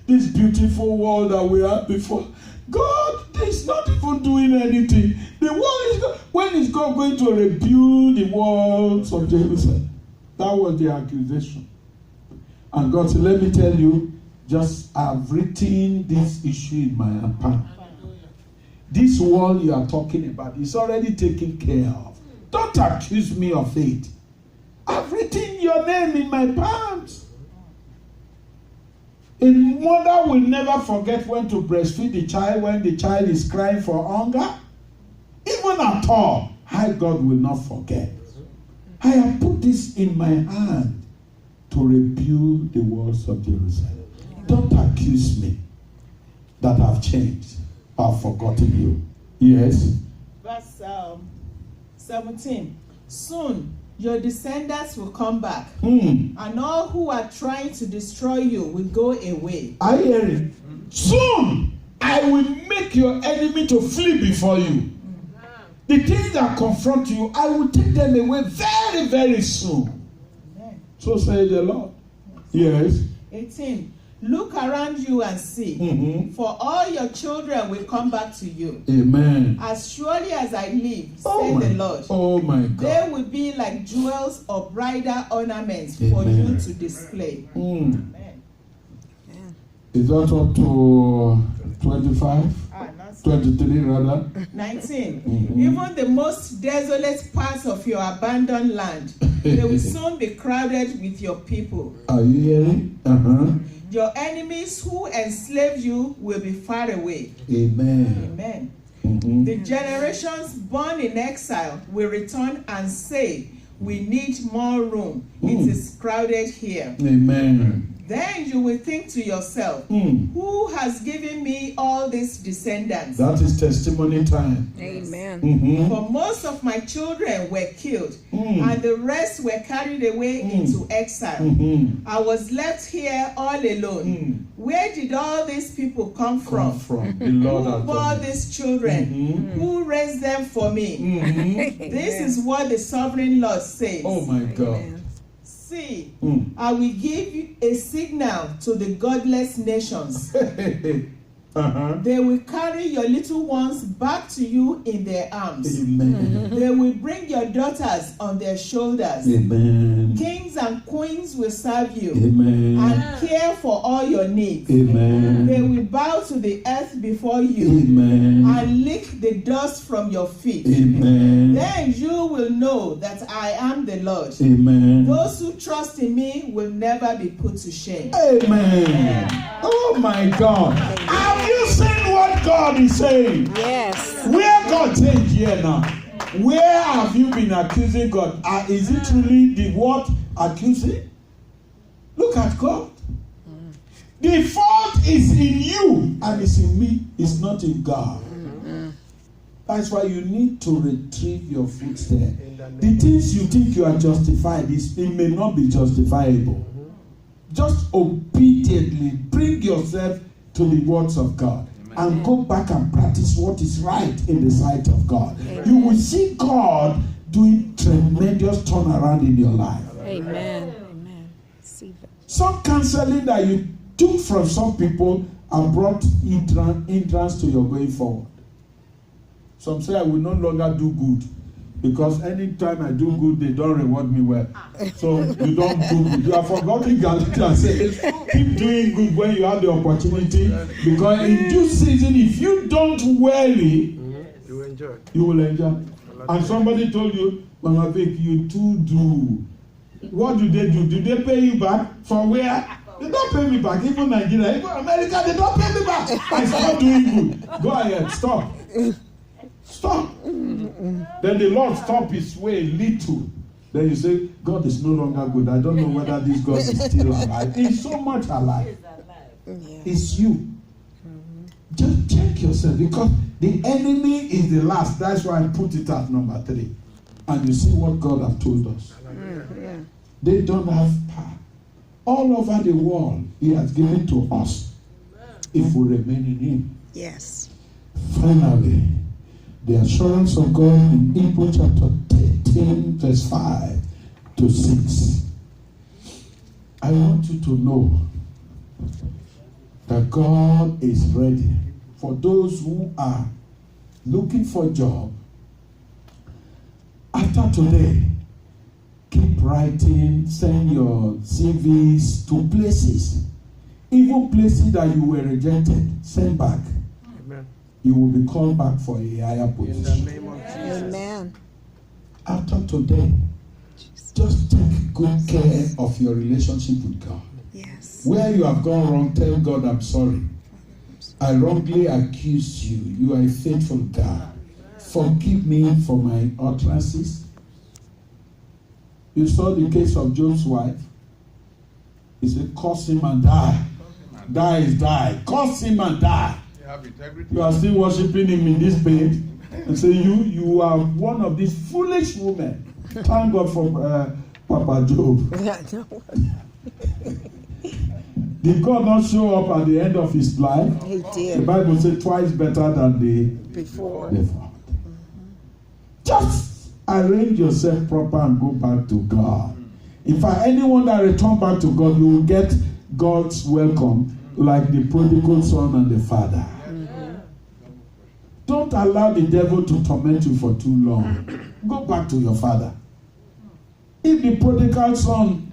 This beautiful wall that we had before, God is not even doing anything. The wall is when is God going to rebuild the walls of Jerusalem? That was the accusation. And God said, let me tell you, just I've written this issue in my palm. This wall you are talking about is already taken care of. Don't accuse me of it. I've written your name in my palms. A mother will never forget when to breastfeed the child when the child is crying for hunger. Even at all, I, God, will not forget. I have put this in my hand to rebuild the walls of Jerusalem. Don't accuse me that I've changed or forgotten you. Yes. Verse 17. Soon your descendants will come back, and all who are trying to destroy you will go away. I hear it. Soon I will make your enemy to flee before you. The things that confront you, I will take them away very, very soon. Amen. So says the Lord. Yes. 18. Look around you and see, Mm-hmm. for all your children will come back to you. Amen. As surely as I live, Oh said the my, Lord, oh my they God. will be like jewels or bridal ornaments for Amen. you to display. Mm. Amen. Is that up to 25? 23 rather? 19. Mhm. Even the most desolate parts of your abandoned land, they will soon be crowded with your people. Are you hearing? Uh-huh. Your enemies who enslave you will be far away. Amen. Amen. Mm-hmm. The generations born in exile will return and say, we need more room. It is crowded here. Amen. Then you will think to yourself, Mm. who has given me all these descendants? That is testimony time. Amen. Mm-hmm. For most of my children were killed, Mm. and the rest were carried away into exile. Mm-hmm. I was left here all alone. Mm. Where did all these people come Come from? from the Lord Who has bore done it. these children? Mhm. Who raised them for me? Mhm. This is what the sovereign Lord says. Oh my God. Amen. See, Mm. I will give you a signal to the godless nations. They will carry your little ones back to you in their arms. Amen. They will bring your daughters on their shoulders. Amen. Kings and queens will serve you Amen. and care for all your needs. Amen. They will bow to the earth before you Amen. and lick the dust from your feet. Amen. Then you will know that I am the Lord. Amen. Those who trust in me will never be put to shame. Amen. Oh my God. Have you seen what God is saying? Yes. Where God changed here now? Where have you been accusing God? Is it really the word accusing? Look at God. The fault is in you and it's in me. It's not in God. That's why you need to retrieve your foot there. The things you think you are justified, it may not be justifiable. Just obediently bring yourself to the words of God and go back and practice what is right in the sight of God. You will see God doing tremendous turnaround in your life. Amen. Amen. Receive it. Some counseling that you took from some people have brought hindrance to your going forward. Some say I will no longer do good because anytime I do good, they don't reward me well. So you don't do good. You have forgotten Galatians says keep doing good when you have the opportunity, because in due season, if you don't weary, you will enjoy. And somebody told you, Mama Vic, you too do. What do? Do they pay you back? For where? They don't pay me back. Even Nigeria, even America, they don't pay me back. I stop doing good. Go ahead, stop. Stop. Then the Lord stop his way a little. Then you say, God is no longer good. I don't know whether this God is still alive. He's so much alive. It's you. Just check yourself, because the enemy is the last. That's why I put it at number 3. And you see what God has told us. They don't have power. All over the world, he has given to us if we remain in him. Yes. Finally, the assurance of God in Hebrews chapter 13, verse 5 to 6. I want you to know that God is ready for those who are looking for a job. After today, keep writing, send your CVs to places. Even places that you were rejected, send back. Amen. You will be called back for a higher In position. the name of Jesus. Amen. After today, just take good care of your relationship with God. Yes. Where you have gone wrong, tell God, I'm sorry. I wrongly accused you. You are a faithful God. Forgive me for my utterances. You saw the case of Job's wife. He said, curse him and die. Die is die. Curse him and die. You have integrity. You are still worshiping him in this pain. And say, you are one of these foolish women. Thank God for Papa Job. Did God not show up at the end of his life? He The did. Bible says twice better than the Before. Just arrange yourself proper and go back to God. In fact, anyone that return back to God, you will get God's welcome like the prodigal son and the father. Don't allow the devil to torment you for too long. Go back to your father. If the prodigal son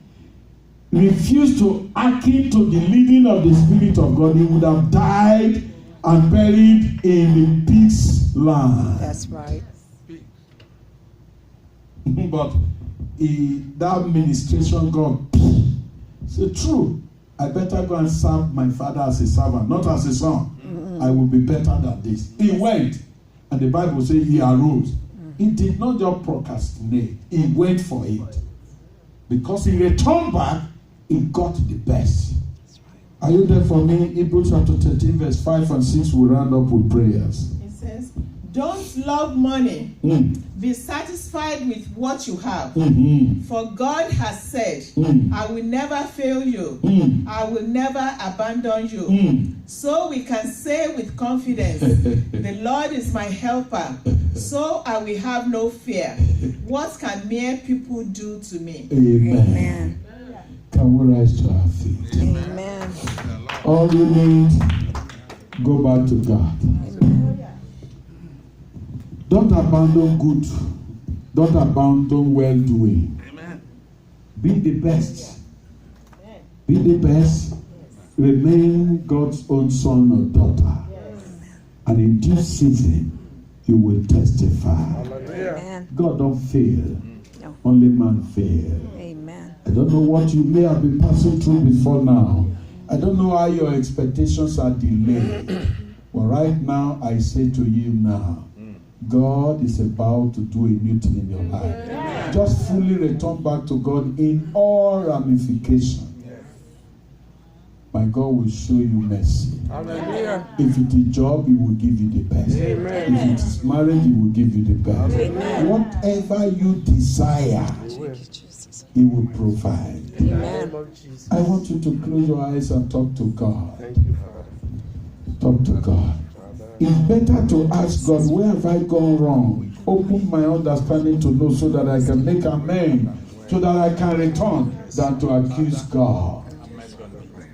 refused to hearken to the leading of the Spirit of God, he would have died and buried in the pig's land. That's right. But that ministration God said, true, I better go and serve my father as a servant, not as a son. I will be better than this. He went, and the Bible says he arose. He did not just procrastinate, he went for it. Because he returned back, he got the best. Are you there for me? Hebrews chapter 13, verse 5 and 6 will round up with prayers. It says, don't love money. Be satisfied with what you have. For God has said, I will never fail you. I will never abandon you. So we can say with confidence, the Lord is my helper. So I will have no fear. What can mere people do to me? Amen. Can we rise to our feet? Amen. All you need Go back to God. Don't abandon good. Don't abandon well-doing. Be the best. Be the best. Remain God's own son or daughter. And in due season, you will testify. Amen. God don't fail. No. Only man fail. Amen. I don't know what you may have been passing through before now. I don't know how your expectations are delayed. But right now, I say to you now, God is about to do a new thing in your life. Just fully return back to God in all ramifications. My God will show you mercy. Hallelujah. If it is job, He will give you the best. Amen. If it is marriage, He will give you the best. Whatever you desire, Thank you, Jesus. He will provide. Amen. Lord Jesus. I want you to close your eyes and talk to God. Thank you, Father. Talk to God. It's better to ask God, where have I gone wrong? Open my understanding to know so that I can make amends, so that I can return, than to accuse God.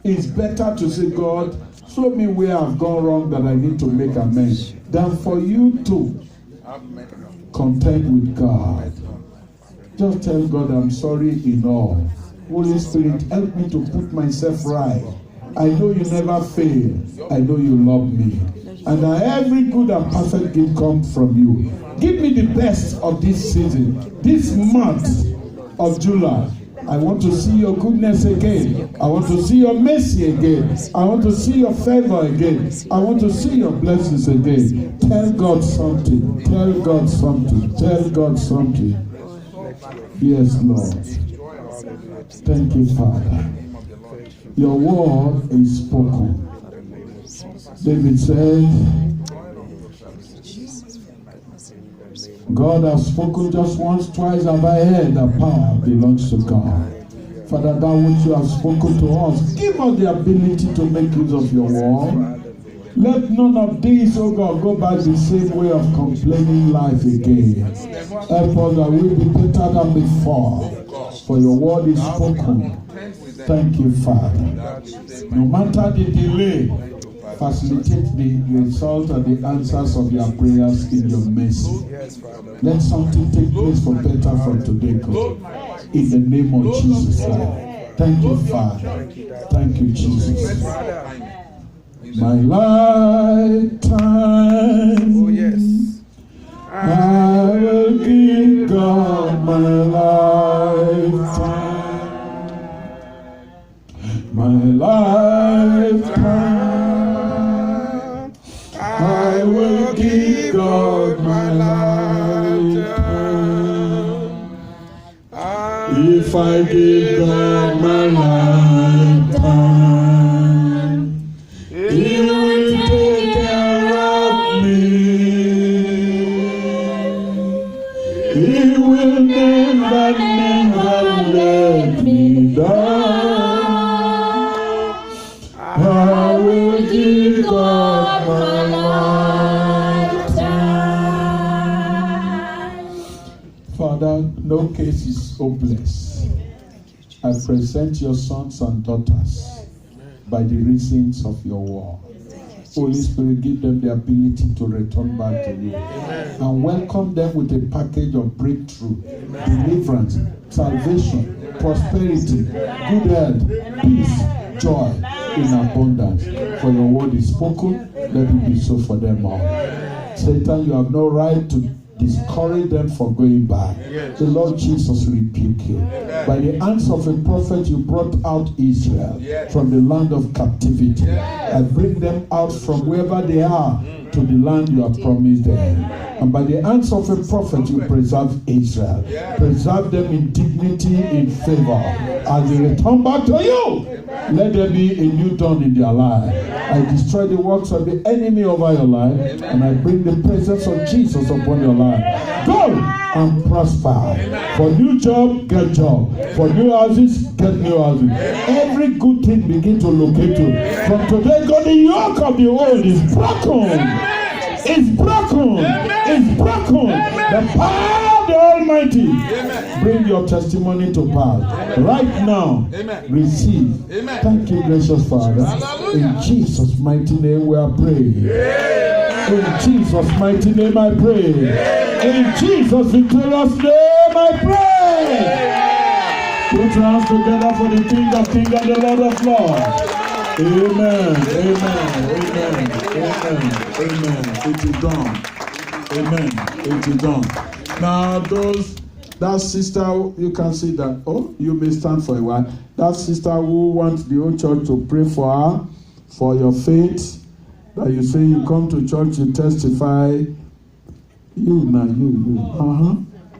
It's better to say, God, show me where I've gone wrong that I need to make amends, than for you to contend with God. Just tell God, I'm sorry in all. Holy Spirit, help me to put myself right. I know you never fail. I know you love me. And that every good and perfect gift comes from you. Give me the best of this season, this month of July. I want to see your goodness again. I want to see your mercy again. I want to see your favor again. I want to see your blessings again. Tell God something. Tell God something. Tell God something. Yes, Lord. Thank you, Father. Your word is spoken. David said, God has spoken just once, twice have I heard that power belongs to God. Father, that which you have spoken to us, give us the ability to make use of your word. Let none of these, oh God, go back the same way of complaining life again. Help us that we be better than before, for your word is spoken. Thank you, Father. No matter the delay, facilitate the result and the answers of your prayers in your mercy. Let something take place for better from today, God. In the name of Jesus Christ. Thank you, Father. Thank you, Jesus. My lifetime. Oh, yes. I will give God my lifetime. My lifetime, I will give God my lifetime. If I give God my lifetime, He will take care of me. He will never, never let me down. I will give God my lifetime. Father, no case is hopeless. I present your sons and daughters by the reasons of your word. Holy Spirit, give them the ability to return back to you. And welcome them with a package of breakthrough, deliverance, salvation, prosperity, good health, peace, joy in abundance. For your word is spoken, let it be so for them all. Satan, you have no right to discourage them from going back. The Lord Jesus rebuke you. By the hands of a prophet, you brought out Israel from the land of captivity. I bring them out from wherever they are to the land you have promised them. And by the hands of a prophet, you preserve Israel. Preserve them in dignity, in favor. As they return back to you, let there be a new dawn in their life. I destroy the works of the enemy over your life, and I bring the presence of Jesus upon your life. Go and prosper. For new job, get job. For new houses, get new houses. Every good thing begin to locate you. From today, God, the yoke of the world is broken. It's broken. It's broken. The power God the Almighty Amen. bring your testimony to pass. Right now, Amen. receive. Amen. Thank you, gracious Father. Hallelujah. In Jesus' mighty name we are praying. In Jesus' mighty name I pray. In Jesus' victorious name I pray. Put your hands together for the King of Kings and the Lord of Lords. Amen. Amen. Amen. Amen. Amen. It is done. Amen. It is done. Now that sister, you can see that. Oh, you may stand for a while. That sister who wants the whole church to pray for her, for your faith, that you say you come to church to testify. You.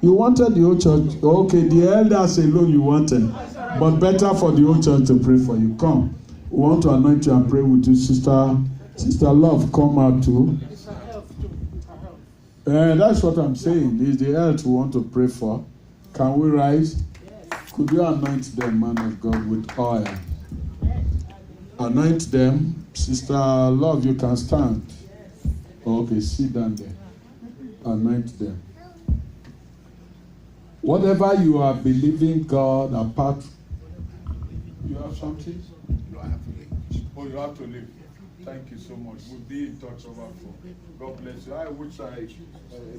You wanted the whole church. Okay, the elders alone you wanted, but better for the whole church to pray for you. Come, we want to anoint you and pray with you, sister. Sister Love, come out too. That's what I'm saying. Is the health we want to pray for? Can we rise? Could you anoint them, man of God, with oil? Anoint them. Sister Love, you can stand. Okay, sit down there. Anoint them. Whatever you are believing God apart. You have something? No, I have to leave. Oh, you have to leave. Thank you so much. We'll be in touch over phone. God bless you. I wish I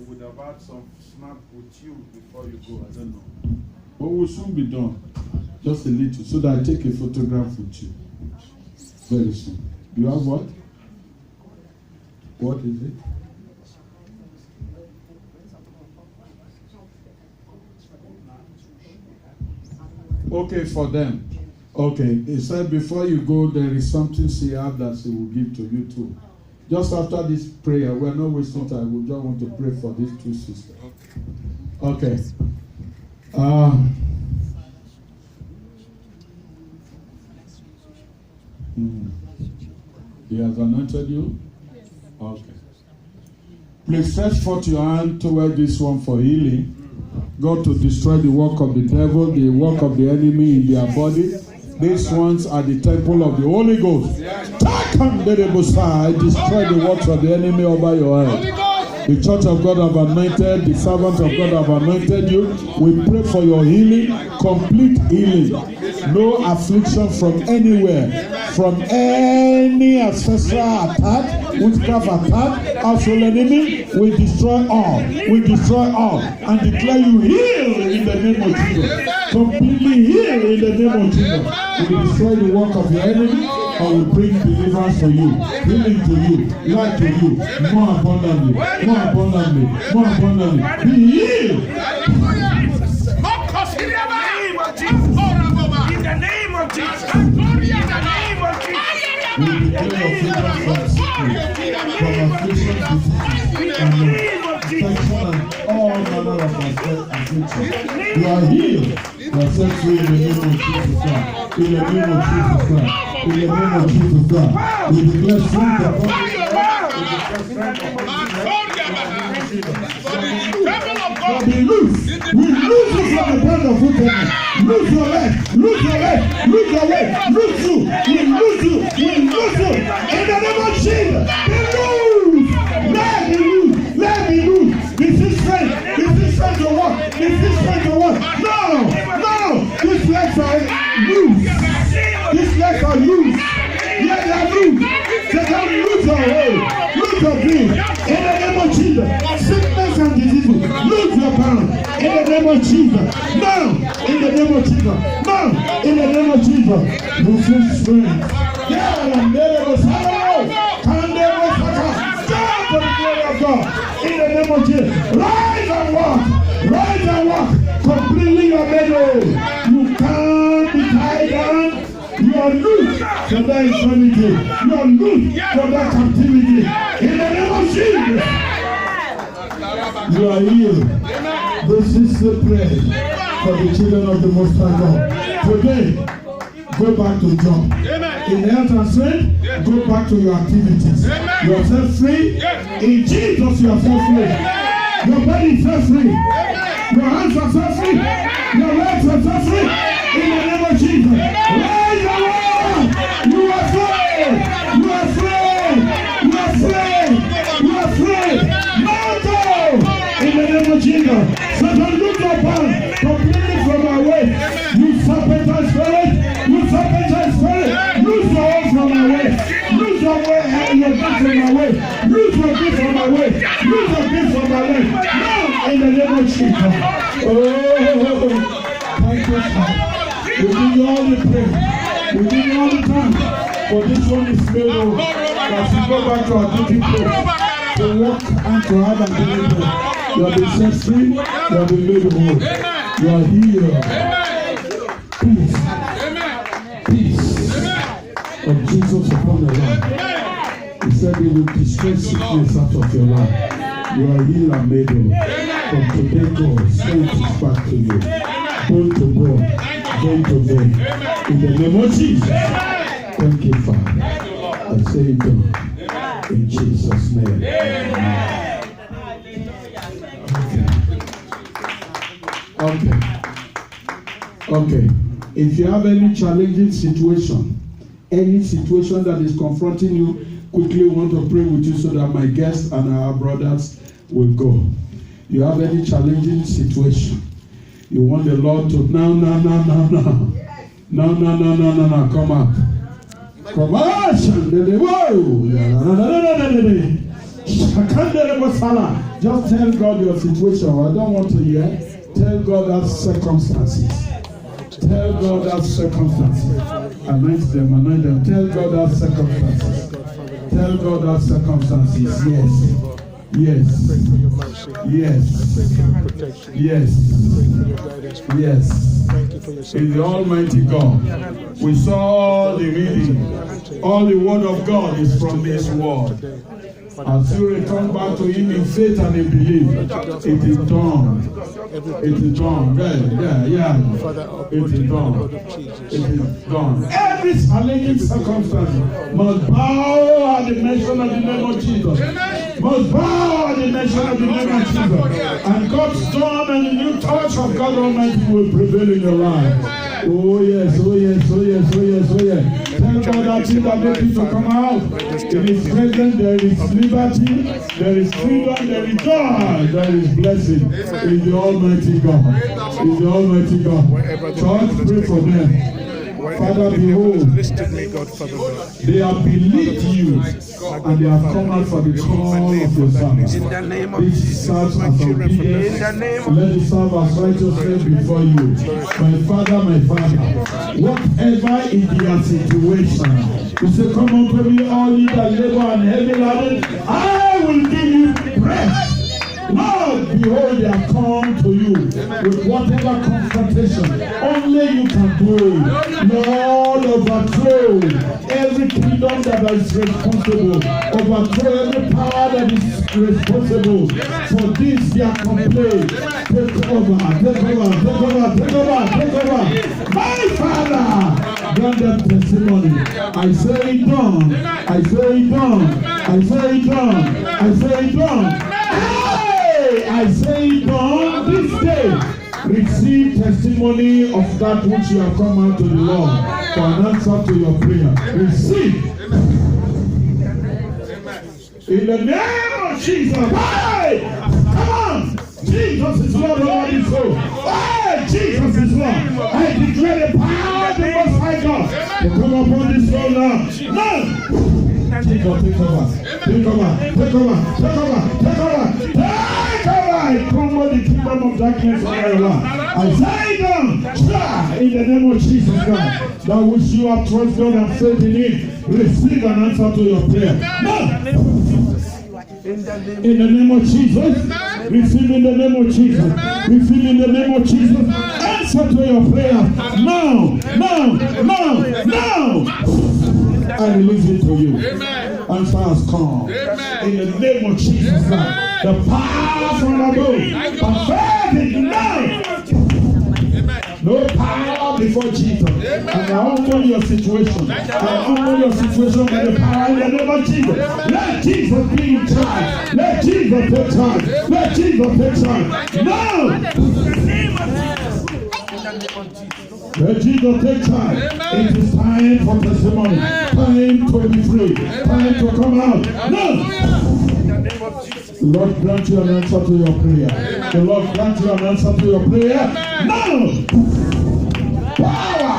would have had some snap with you before you go. I don't know. But we'll soon be done. Just a little. So that I take a photograph with you. Very soon. You have what? What is it? Okay, for them. Okay, he said before you go, there is something she have that she will give to you too. Just after this prayer, we're not wasting time. We just want to pray for these two sisters. Okay. He has anointed you? Okay. Please stretch forth your hand toward this one for healing. God to destroy the work of the devil, the work of the enemy in their body. These ones are the temple of the Holy Ghost. I destroy the works of the enemy over your head. The church of God have anointed, the servants of God have anointed you. We pray for your healing, complete healing. No affliction from anywhere, from any ancestral attack, witchcraft attack, household enemy. We destroy all. We destroy all and declare you healed in the name of Jesus. Completely healed in the name of Jesus. We destroy the work of your enemy and we bring deliverance to you, healing to you, life to you, more abundantly, more abundantly, more abundantly. Be healed. In the name of Jesus. In the name of Jesus. We declare your freedom from sickness, from affliction, disease, and infection, and all manner of affliction. You are healed. You are set free in the name of Jesus Christ. In the name of Jesus Christ. In the name of Jesus Christ. We declare strength upon you. Be loose. We lose you from the band of wickedness. Lose your leg. Lose your leg. Lose your leg. Lose you. We lose you. We lose you. In the name of Jesus. Be loose. Let me loose. Let me loose. This is strength. This is strength to walk. This is strength to walk. No. No. These legs are loose. These legs are loose. Yeah, they are loose. They can lose your hold. Lose your dream. In the name of Jesus. Sickness and diseases. Lose your power. In the name of Jesus. Now. In the name of Jesus. Now. In the name of Jesus. Receive strength. Yeah, and there was hello. And there was hello. Stand for the glory of God. In the name of Jesus. Rise and walk. Rise and walk. Completely your middle. You can't be tied down. You are loose from that infirmity. You are loose from that captivity. In the name of Jesus. You are healed. This is the prayer for the children of the Most High God. Today, go back to job. In health and strength, go back to your activities. You are set free. In Jesus, you are set free. Your body is set free. Your hands are set free. Your legs are set free. In the name of Jesus. Rise and walk. You are free. You are free. You are free. You are free. Now go. In the name of Jesus. life. Now, in the name of Jesus. Oh, thank you, Father. We give you all the praise. We give you all the thanks. For this one is made over. As we go back to our duty place, to walk and to have an deliverance. You have been set free. You have been made whole. You are healed. Peace. Peace of Jesus upon the land. He said he will destroy sickness out of your life. You are healed and made whole. From today, God, strength is back to you. Bone to bone, vein to vein. In the name of Jesus. Thank you, Father. I say it done. In Jesus' name. Okay. If you have any challenging situation, any situation that is confronting you, quickly want to pray with you so that my guests and our brothers will go. You have any challenging situation, you want the Lord to no, come up. Come on, just tell God your situation. I don't want to hear. Tell God that circumstances. Tell God that circumstances. Anoint them. Tell God that circumstances. Tell God that circumstances. Yes. In the Almighty God, we saw the reading. All the word of God is from His word. As you return back to Him in faith and in belief, it is done. It is done. Yeah. It is done. It is done. Every challenging circumstance must bow at the mention of the name of Jesus. Must bow at the mention of the name of Jesus. And God's done and the new touch of God Almighty will prevail in your life. Oh yes. Tell God that thing that makes you to come out. In His presence there is liberty, there is freedom, there is joy, there is blessing. In the Almighty God. In the Almighty God. Church, pray for them. Father, behold, they have believed you and they have come out for the call of your service. This serves as obedience. Let it serve as righteousness before you. My Father, whatever is their situation, you say, come unto me, all ye that labor and heavy laden, I will give you rest. Lord, behold, they have come to you with whatever confrontation only you can do. Lord, overthrow every kingdom that is responsible. Overthrow every power that is responsible for this their complaint. Take over. My Father, grant them testimony. I say it done. I say done this day. Receive testimony of that which you have come out to the Lord for an answer to your prayer. Receive. In the name of Jesus. Hey! Come on! Jesus is Lord over this soul. Hey! Jesus is Lord. I declare the power of the Most High God to come upon this soul now. Now! Take over. I crumble the kingdom of darkness on your life. I say down in the name of Jesus God. That which you have trusted God and faith in Him, receive an answer to your prayer. Now, in the name of Jesus, receive in the name of Jesus. Receive in the name of Jesus. Answer to your prayer. Now. I release it to you. Answer has come. In the name of Jesus Christ. The power from above. Perfect now. No power before Jesus. And I humble your situation. I humble your situation by the power in the name of Jesus. Let Jesus be in charge. Let Jesus take charge. Let Jesus take charge. Now. Let Jesus take charge. It is time for testimony. Time to be free. Time to come out. No. The Lord grant you an answer to your prayer. The Lord grant you an answer to your prayer. Now. Power.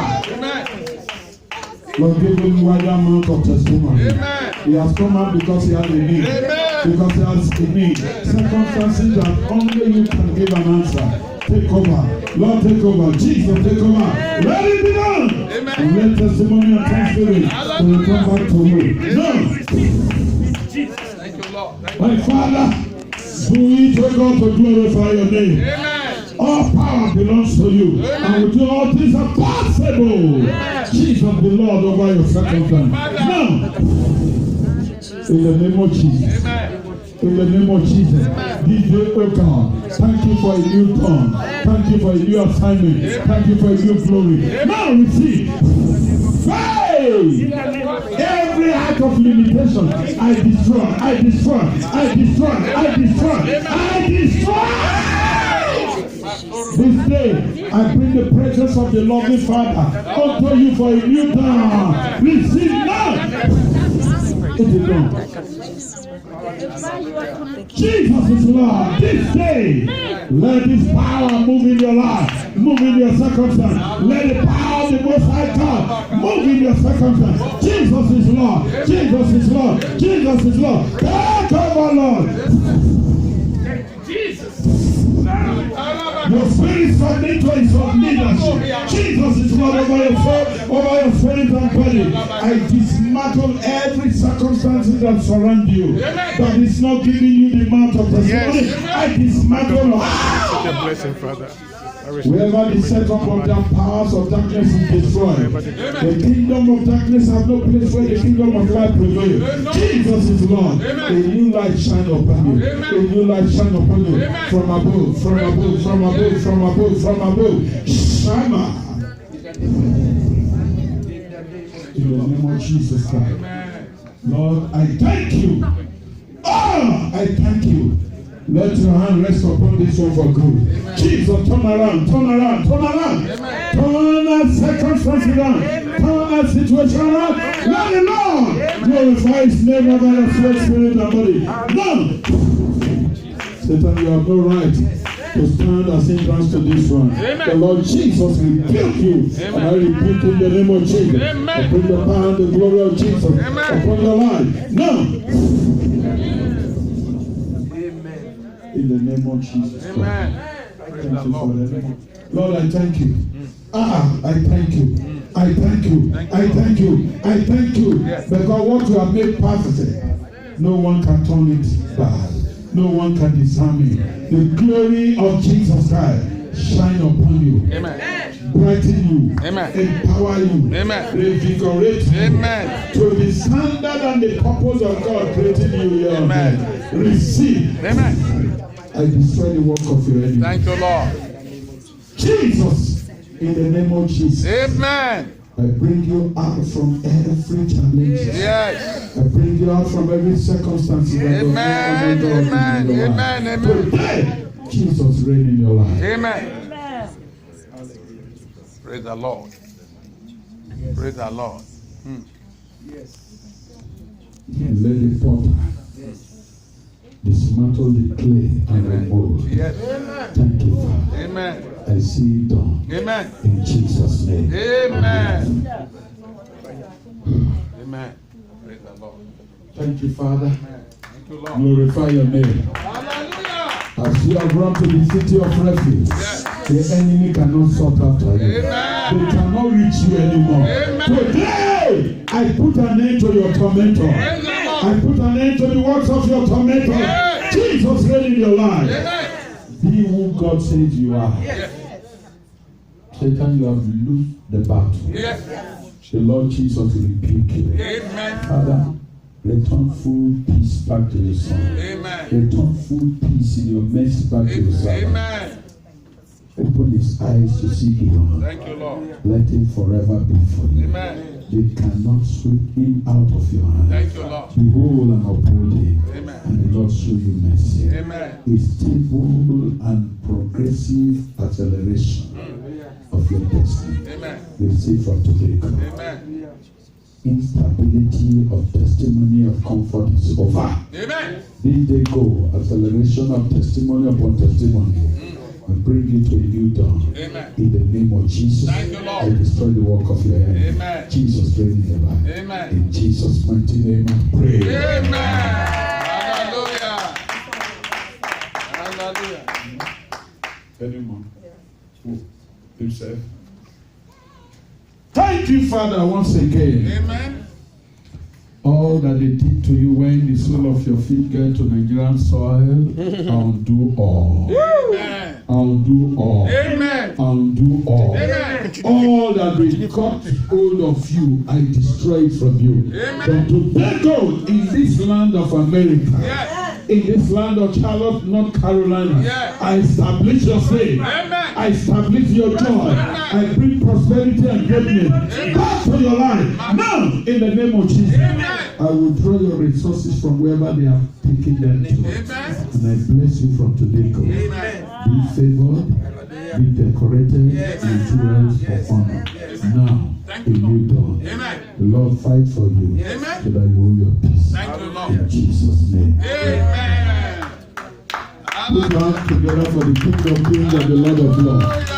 Lord, give him wider amount of testimony. Amen. He has come out because he has a need. Amen. Because he has a need. Circumstances that only you can give an answer. Take over. Lord, take over. Jesus, take over. Let it be done. Amen. And let testimony and thanksgiving will come back to you. Now, Thank you, Lord. Thank you. my Father, do it, O God, to glorify your name. Amen. All power belongs to you. And with you all things are possible. Jesus, the Lord, over your circumstance. Now, in the name of Jesus. Amen. In the name of Jesus. DJ, O God, thank you for a new dawn. Thank you for a new assignment. Thank you for a new glory. Now receive. Hey! Every act of limitation, I destroy, I destroy, I destroy, I destroy, I destroy. This day, I bring the presence of the loving Father unto you for a new dawn. Receive now. It is done. Jesus is Lord. This day, let His power move in your life, move in your circumstance. Let the power of the Most High God move in your circumstance. Jesus is Lord. Jesus is Lord. Jesus is Lord. Take over, Lord. Your spirit submit to His leadership. Jesus is Lord over your soul, over your spirit and body. I dismantle every circumstance that surround you that is not giving you the amount of testimony. I dismantle all. Such a blessing, Father. Wherever the setup of their powers of darkness is destroyed, the kingdom of darkness have no place where the kingdom of light prevails. Jesus is Lord. A new light shine upon you. A new light shine upon you. From above, from above, from above, from above, from above. Shama. In the name of Jesus Christ. Lord, I thank you. Oh, I thank you. Let your hand rest upon this one for good. Amen. Jesus, turn around, turn around, turn around. Amen. Turn that circumstance around. Turn that situation around. Let the Lord glorify His name over your soul, spirit, and body. Now, Satan, you have no right to stand as hindrance to this one. Amen. The Lord Jesus rebuke you. Amen. And I rebuke in the name of Jesus. Amen. I bring the power and the glory of Jesus upon your life. Now, in the name of Jesus. Amen. Thank you for that. Lord, I thank you. I thank you. I thank you. I thank you. I thank you. Because what you have made perfect, no one can turn it bad. No one can disarm it. The glory of Jesus Christ shine upon you. Amen. Brighten you. Amen. Empower you. Amen. Revigorate you. Amen. To the standard and the purpose of God created you here. Amen. Receive. Amen. I destroy the work of your enemy. Thank you, Lord. Jesus, in the name of Jesus. Amen. I bring you out from every challenge. Yes. I bring you out from every circumstance. Amen. Amen. Amen. Amen. Today, Jesus reign in your life. Amen. Praise the Lord. Praise the Lord. Let the potter dismantle the clay and remove. Yes. Thank you, Father. Amen. I see it done. Amen. In Jesus' name. Amen. Amen. Praise the Lord. Thank you, Father. Thank you, Lord. Glorify your name. Hallelujah. As you have run to the city of refuge, the enemy cannot sort after you. Amen. They cannot reach you anymore. Amen. Today, I put an end to your tormentor. I put an end to the works of your tormentor. Yes. Jesus reign in your life. Amen. Be who God says you are. Yes. Satan, you have lost the battle. Yes. The Lord Jesus will rebuke you. Amen. Father, return full peace back to your son. Amen. Return full peace in your mercy back to your son. Amen. Open his eyes to see beyond. Thank you, Lord. Let him forever be for you. Amen. They cannot sweep him out of your hand. Thank you, Lord. Behold and uphold him. Amen. And the Lord show you mercy. Amen. A stable and progressive acceleration of your destiny. Amen. Receive from today. Amen. Instability of testimony of comfort is over. Amen. This day go, acceleration of testimony upon testimony. and bring you to a new dawn. Amen. In the name of Jesus, Thank you, Lord. I destroy the work of your hand. Amen. Jesus reign in your life. Amen. In Jesus' mighty name, I pray. Amen. Hallelujah. Hallelujah. Anyone? Himself. Thank you, Father, once again. Amen. All that they did to you when the sole of your feet get to Nigerian soil, I'll do all. Amen. I'll do all. Amen. I'll do all. Amen. All that they got hold of you, I destroy it from you. Amen. From today go in this land of America. Yes. In this land of Charlotte, North Carolina, Yes. I establish your faith. Amen. I establish your joy. I bring prosperity and greatness back to your life. Now, in the name of Jesus, Amen. I will draw your resources from wherever they have taken them to. Amen. And I bless you from today go. Amen. Be favored, be decorated, and jewels for honor. Now, a new dawn. Amen. The Lord fight for you Amen. so that you hold your peace. Thank you, Lord. In Jesus' name. Amen. Put your hands together for the King of Kings and the Lord of Lords. Hallelujah.